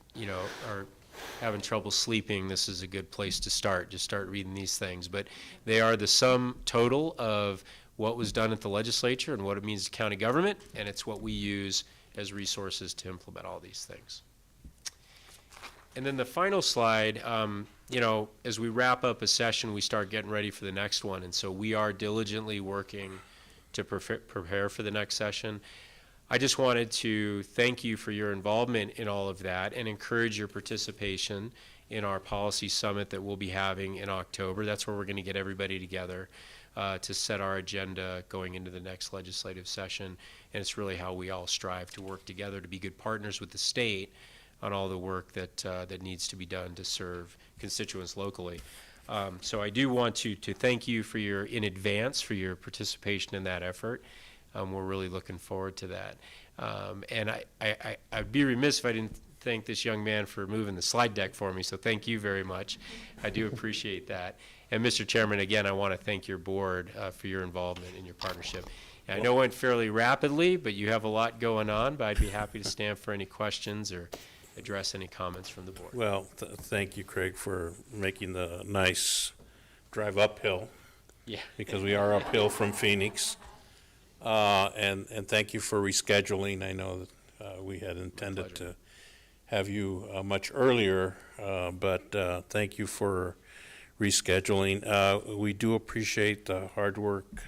are having trouble sleeping, this is a good place to start. Just start reading these things. But they are the sum total of what was done at the legislature and what it means to county government, and it's what we use as resources to implement all these things. And then the final slide, as we wrap up a session, we start getting ready for the next one. And so we are diligently working to prepare for the next session. I just wanted to thank you for your involvement in all of that and encourage your participation in our policy summit that we'll be having in October. That's where we're going to get everybody together to set our agenda going into the next legislative session. And it's really how we all strive to work together to be good partners with the state on all the work that needs to be done to serve constituents locally. So I do want to thank you in advance for your participation in that effort. We're really looking forward to that. And I'd be remiss if I didn't thank this young man for moving the slide deck for me, so thank you very much. I do appreciate that. And Mr. Chairman, again, I want to thank your board for your involvement and your partnership. And I know it went fairly rapidly, but you have a lot going on, but I'd be happy to stand for any questions or address any comments from the board. Well, thank you, Craig, for making the nice drive uphill. Yeah. Because we are uphill from Phoenix. And thank you for rescheduling. I know that we had intended to have you much earlier, but thank you for rescheduling. We do appreciate the hard work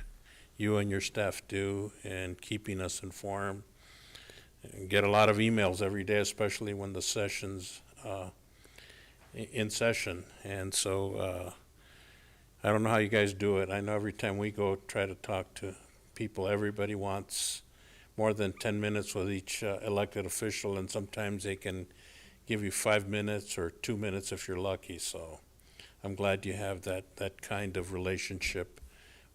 you and your staff do in keeping us informed. And get a lot of emails every day, especially when the session's in session. And so I don't know how you guys do it. I know every time we go try to talk to people, everybody wants more than 10 minutes with each elected official, and sometimes they can give you 5 minutes or 2 minutes if you're lucky. So I'm glad you have that kind of relationship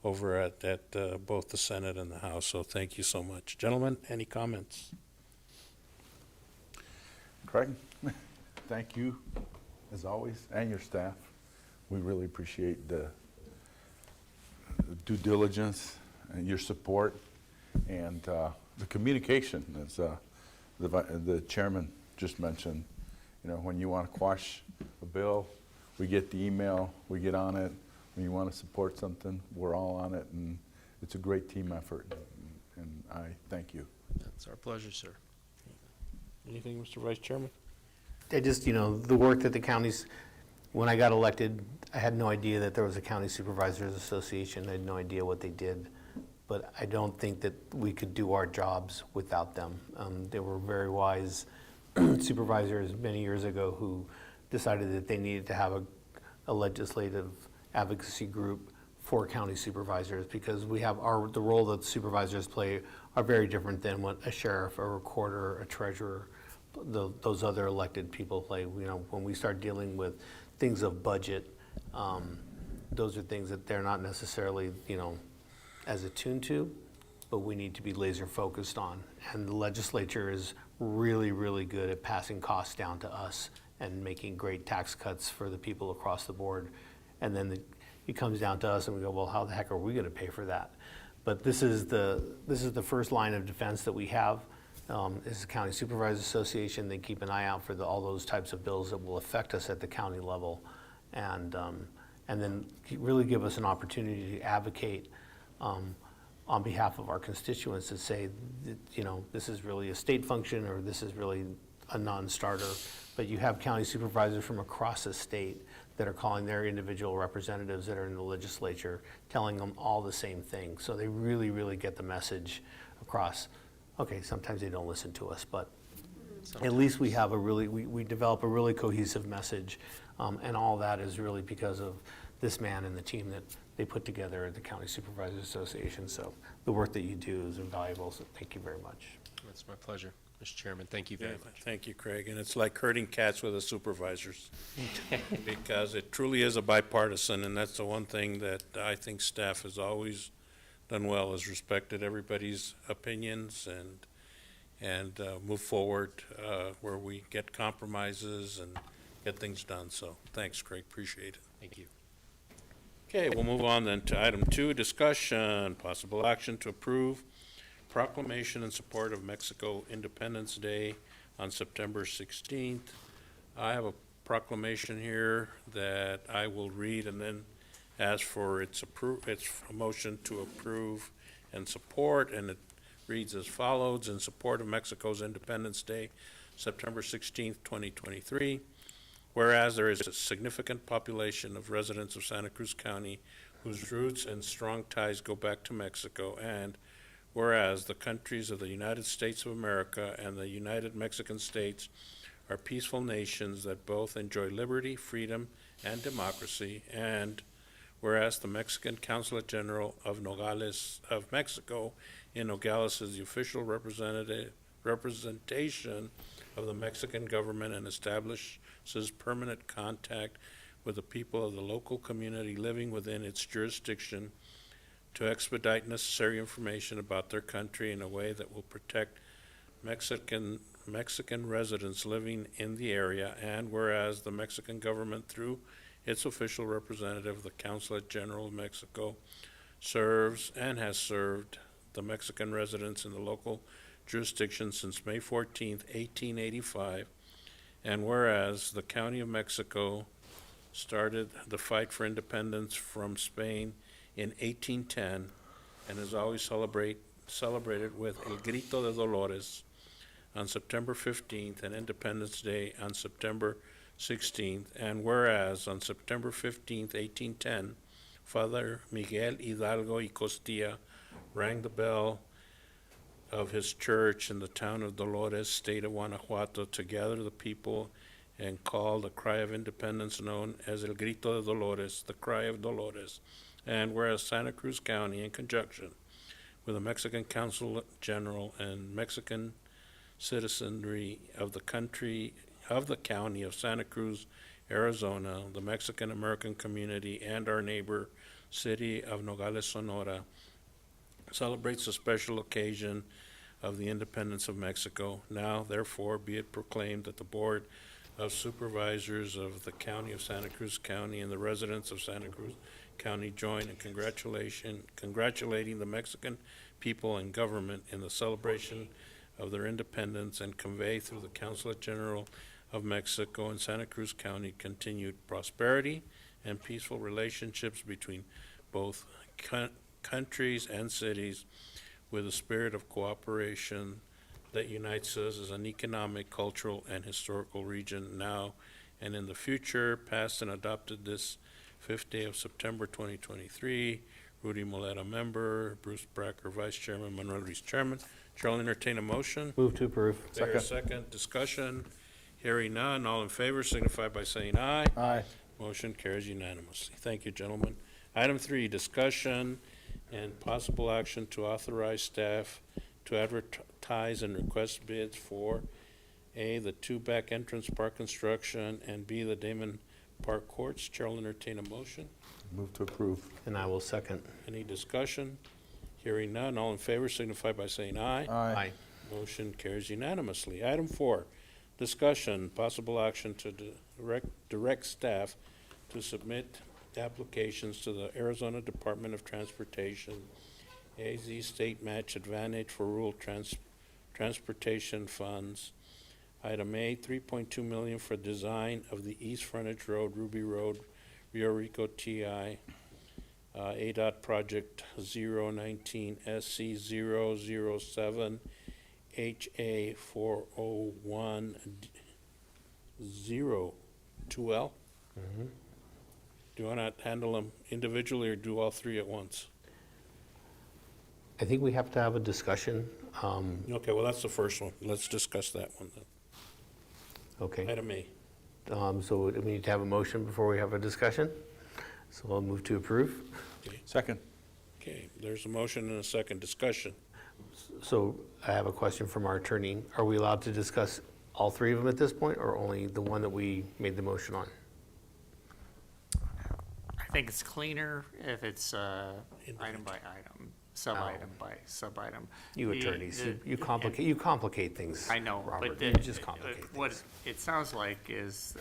over at both the Senate and the House. So thank you so much. Gentlemen, any comments? Craig, thank you, as always, and your staff. We really appreciate the due diligence and your support and the communication, as the chairman just mentioned. When you want to quash a bill, we get the email, we get on it. When you want to support something, we're all on it, and it's a great team effort, and I thank you. It's our pleasure, sir. Anything, Mr. Vice Chairman? I just, the work that the counties, when I got elected, I had no idea that there was a County Supervisors Association. I had no idea what they did. But I don't think that we could do our jobs without them. They were very wise supervisors many years ago who decided that they needed to have a legislative advocacy group for county supervisors, because we have the role that supervisors play are very different than what a sheriff, a recorder, a treasurer, those other elected people play. When we start dealing with things of budget, those are things that they're not necessarily, as attuned to. but we need to be laser focused on. And the legislature is really, really good at passing costs down to us and making great tax cuts for the people across the board. And then it comes down to us and we go, well, how the heck are we gonna pay for that? But this is the first line of defense that we have. This is the County Supervisors Association. They keep an eye out for all those types of bills that will affect us at the county level. And then really give us an opportunity to advocate on behalf of our constituents to say, that, you know, this is really a state function or this is really a non-starter. But you have county supervisors from across the state that are calling their individual representatives that are in the legislature, telling them all the same thing. So they really, really get the message across. Okay, sometimes they don't listen to us, but at least we have we develop a really cohesive message. And all that is really because of this man and the team that they put together at the County Supervisors Association. So the work that you do is invaluable, so thank you very much. It's my pleasure, Mr. Chairman. Thank you very much. Thank you, Craig. And it's like herding cats with the supervisors because it truly is a bipartisan, and that's the one thing that I think staff has always done well, is respected everybody's opinions and move forward where we get compromises and get things done. So thanks, Craig. Appreciate it. Thank you. Okay, we'll move on then to item 2, discussion, possible action to approve proclamation in support of Mexico Independence Day on September 16th. I have a proclamation here that I will read and then ask for its a motion to approve and support, and it reads as follows: in support of Mexico's Independence Day, September 16th, 2023. Whereas there is a significant population of residents of Santa Cruz County whose roots and strong ties go back to Mexico, and whereas the countries of the United States of America and the United Mexican States are peaceful nations that both enjoy liberty, freedom, and democracy, and whereas the Mexican Consulate General of Nogales of Mexico in Nogales is the official representation of the Mexican government and establishes permanent contact with the people of the local community living within its jurisdiction to expedite necessary information about their country in a way that will protect Mexican residents living in the area, and whereas the Mexican government, through its official representative, the Consulate General of Mexico, serves and has served the Mexican residents in the local jurisdiction since May 14th, 1885, and whereas the County of Mexico started the fight for independence from Spain in 1810 and has always celebrated with El Grito de Dolores on September 15th and Independence Day on September 16th, and whereas on September 15th, 1810, Father Miguel Hidalgo y Costilla rang the bell of his church in the town of Dolores, state of Guanajuato, to gather the people and call the cry of independence known as El Grito de Dolores, the cry of Dolores. And whereas Santa Cruz County, in conjunction with the Mexican Consul General and Mexican citizenry of the county of Santa Cruz, Arizona, the Mexican American community, and our neighbor city of Nogales, Sonora, celebrates a special occasion of the independence of Mexico. Now, therefore, be it proclaimed that the Board of Supervisors of the County of Santa Cruz County and the residents of Santa Cruz County join in congratulating the Mexican people and government in the celebration of their independence, and convey through the Consulate General of Mexico in Santa Cruz County continued prosperity and peaceful relationships between both countries and cities, with a spirit of cooperation that unites us as an economic, cultural, and historical region now and in the future. Passed and adopted this 5th day of September 2023. Rudy Moleta, member. Bruce Bracker, vice chairman. Manuel Ruiz, chairman. Chair will entertain a motion. Move to approve. There, second. Discussion. Hearing none. All in favor signify by saying aye. Aye. Motion carries unanimously. Thank you, gentlemen. Item 3, discussion and possible action to authorize staff to advertise and request bids for A, the 2 back entrance park construction, and B, the Damon Park courts. Chair will entertain a motion. Move to approve. And I will second. Any discussion? Hearing none, all in favor signify by saying aye. Aye. Motion carries unanimously. Item 4, discussion, possible action to direct staff to submit applications to the Arizona Department of Transportation, AZ State Match Advantage for Rural Transportation Funds. Item A, 3.2 million for design of the East Frontage Road, Ruby Road, Rio Rico TI, ADOT Project 019 SC 007 HA 401 2L. Do you want to handle them individually or do all three at once? I think we have to have a discussion. Okay, well, that's the first one. Let's discuss that one then. Okay. Item A. So we need to have a motion before we have a discussion. So I'll move to approve. Second. Okay, there's a motion and a second discussion. So I have a question from our attorney. Are we allowed to discuss all three of them at this point, or only the one that we made the motion on? I think it's cleaner if it's item by item, sub-item by sub-item. You The- attorneys, the- you complicate things. I know, Robert. but You just complicate what things. it sounds like is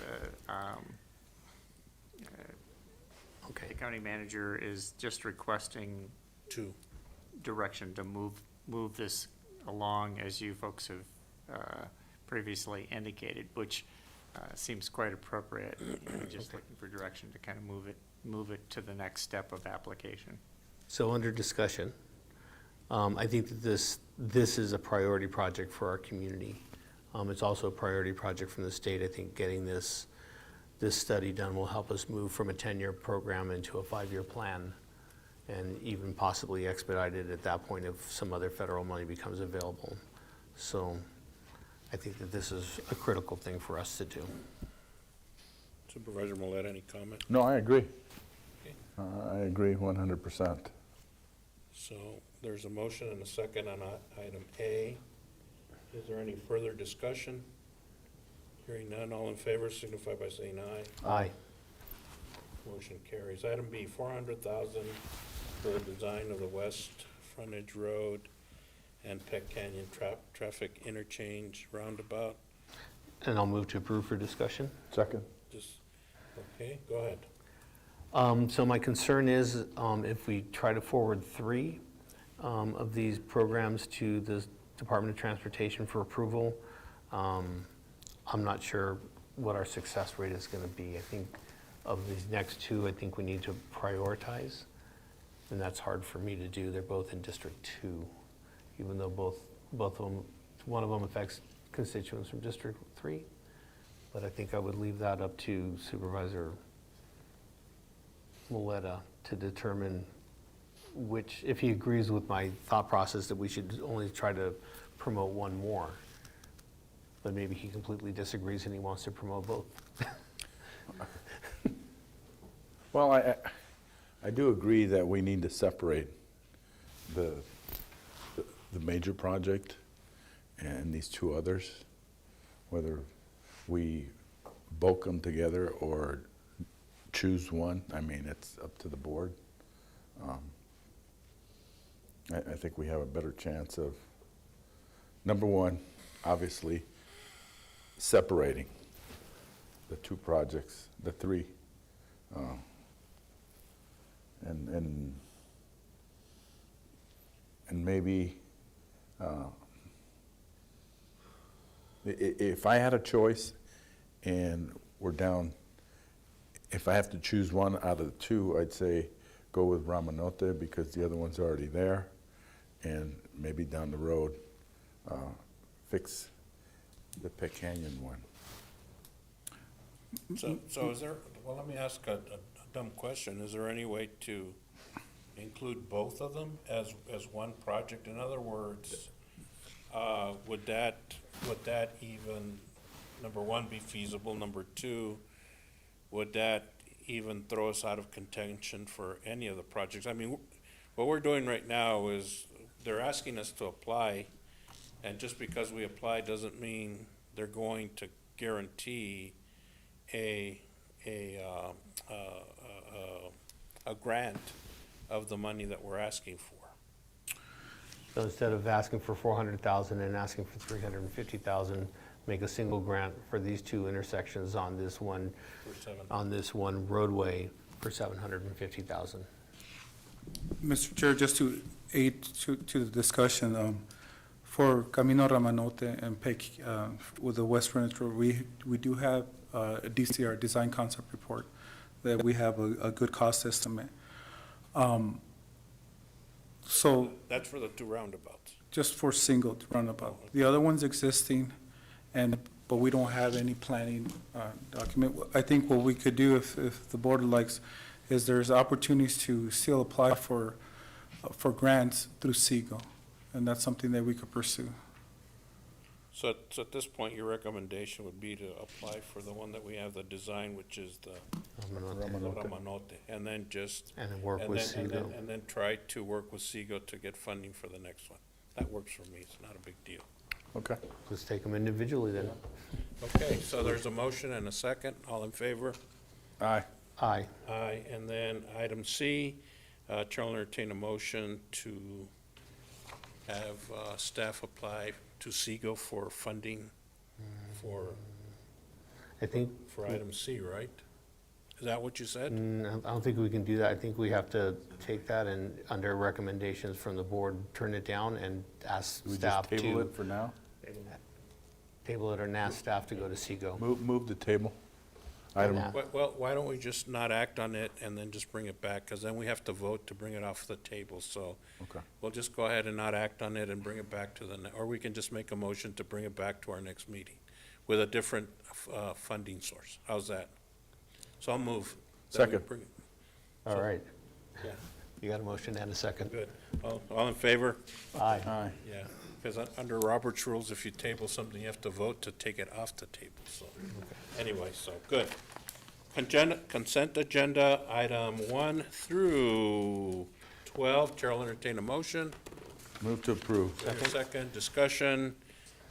Okay. the county manager is just requesting Two. direction to move this along as you folks have previously indicated, which seems quite appropriate. Just looking for direction to kind of move it to the next step of application. So under discussion, I think that this is a priority project for our community. It's also a priority project from the state. I think getting this study done will help us move from a 10-year program into a 5-year plan, and even possibly expedite it at that point if some other federal money becomes available. So I think that this is a critical thing for us to do. Supervisor Millet, any comment? No, I agree. Okay. I agree 100%. So there's a motion and a second on item A. Is there any further discussion? Hearing none, all in favor signify by saying aye. Aye. Motion carries. Item B, 400,000 for the design of the West Frontage Road and Peck Canyon traffic interchange roundabout. And I'll move to approve for discussion. Second. Just, okay, go ahead. So my concern is if we try to forward 3 of these programs to the Department of Transportation for approval, I'm not sure what our success rate is going to be. I think of these next 2, I think we need to prioritize, and that's hard for me to do. They're both in District 2, even though both of them, one of them affects constituents from District 3. But I think I would leave that up to Supervisor Muleta to determine which, if he agrees with my thought process that we should only try to promote one more. But maybe he completely disagrees and he wants to promote both. Well, I do agree that we need to separate the major project and these 2 others, whether we bulk them together or choose one. I mean, it's up to the board. I think we have a better chance of, number one, obviously, separating the 2 projects, the 3, and maybe if I had a choice and we're down, if I have to choose one out of the 2, I'd say go with Ramanote because the other one's already there, and maybe down the road fix the Peck Canyon one. So is there, well, let me ask a dumb question. Is there any way to include both of them as one project? In other words, would that even, number 1, be feasible? Number 2, would that even throw us out of contention for any of the projects? I mean, what we're doing right now is they're asking us to apply, and just because we apply doesn't mean they're going to guarantee a grant of the money that we're asking for. So instead of asking for 400,000 and asking for 350,000, make a single grant for these two intersections on this one, roadway for 750,000. Mr. Chair, just to aid to the discussion, for Camino Ramanote and Peck, with the West Frontage Road, we do have a DCR, Design Concept Report, that we have a good cost estimate. So That's for the two roundabouts. just for single roundabout. The other one's existing, but we don't have any planning document. I think what we could do, if the board likes, is there's opportunities to still apply for grants through SEGO, and that's something that we could pursue. So at this point, your recommendation would be to apply for the one that we have the design, which is the Ramanote, and then just. And then work with SEGO. And then try to work with SEGO to get funding for the next one. That works for me, it's not a big deal. Okay. Let's take them individually then. Okay, so there's a motion and a second, all in favor? Aye. Aye. Aye, and then item C, Chair will entertain a motion to have staff apply to SEGO for funding I think, for item C, right? Is that what you said? I don't think we can do that. I think we have to take that and, under recommendations from the board, turn it down and ask We just staff table to it for now? table it or ask staff to go to SEGO. Move the table. Item, Well, why don't we just not act on it and then just bring it back? Because then we have to vote to bring it off the table, so okay. we'll just go ahead and not act on it and bring it back to or we can just make a motion to bring it back to our next meeting with a different funding source. How's that? So I'll move. that we Second. bring it- All right. Yeah, You got a motion and a second? good. All in favor? Aye. Aye. Yeah, because under Robert's rules, if you table something, you have to vote to take it off the table, so. Anyway, so, good. Consent agenda, item 1 through 12. Chair will entertain a motion. Move to approve. Second, discussion.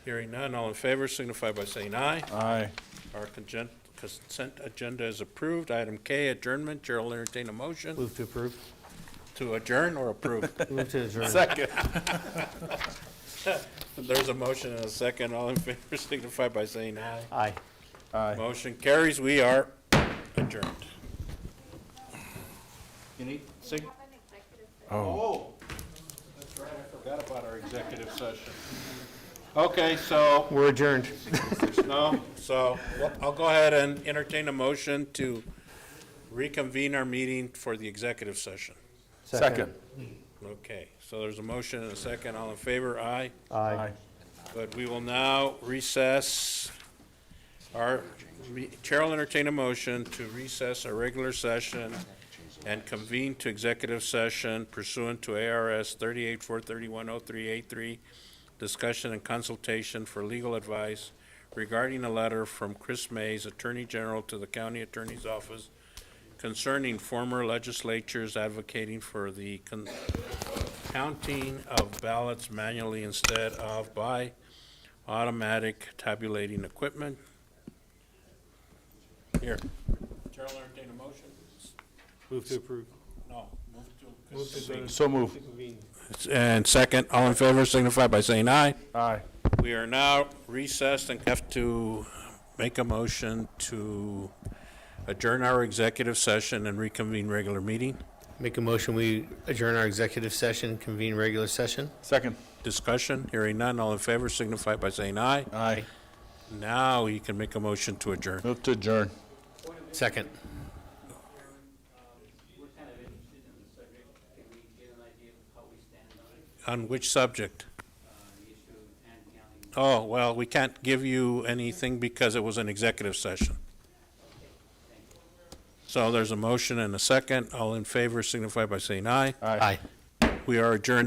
Hearing none, all in favor signify by saying aye. Aye. Our consent agenda is approved. Item K, adjournment. Chair will entertain a motion Move to approve. to adjourn or approve. Move to adjourn. Second. There's a motion and a second. All in favor signify by saying aye. Aye. Aye. Motion carries. We are adjourned. You need, sig? Oh. That's right. I forgot about our executive session. Okay, so, We're adjourned. no, so I'll go ahead and entertain a motion to reconvene our meeting for the executive session. Second. Okay, so there's a motion and a second. All in favor? Aye. Aye. But we will now recess Chair will entertain a motion to recess our regular session and convene to executive session pursuant to ARS 38-431-0383, discussion and consultation for legal advice regarding a letter from Chris Mays, Attorney General, to the County Attorney's Office concerning former legislatures advocating for the counting of ballots manually instead of by automatic tabulating equipment. Here. Chair will entertain a motion. Move to approve. No, move to. So move. And second, all in favor signify by saying aye. Aye. We are now recessed and have to make a motion to adjourn our executive session and reconvene regular meeting. Make a motion, we adjourn our executive session, convene regular session. Second. Discussion, hearing none, all in favor signify by saying aye. Aye. Now you can make a motion to adjourn. Move to adjourn. Second. On which subject? Oh, well, we can't give you anything because it was an executive session. So there's a motion and a second. All in favor signify by saying aye. Aye. Aye. We are adjourned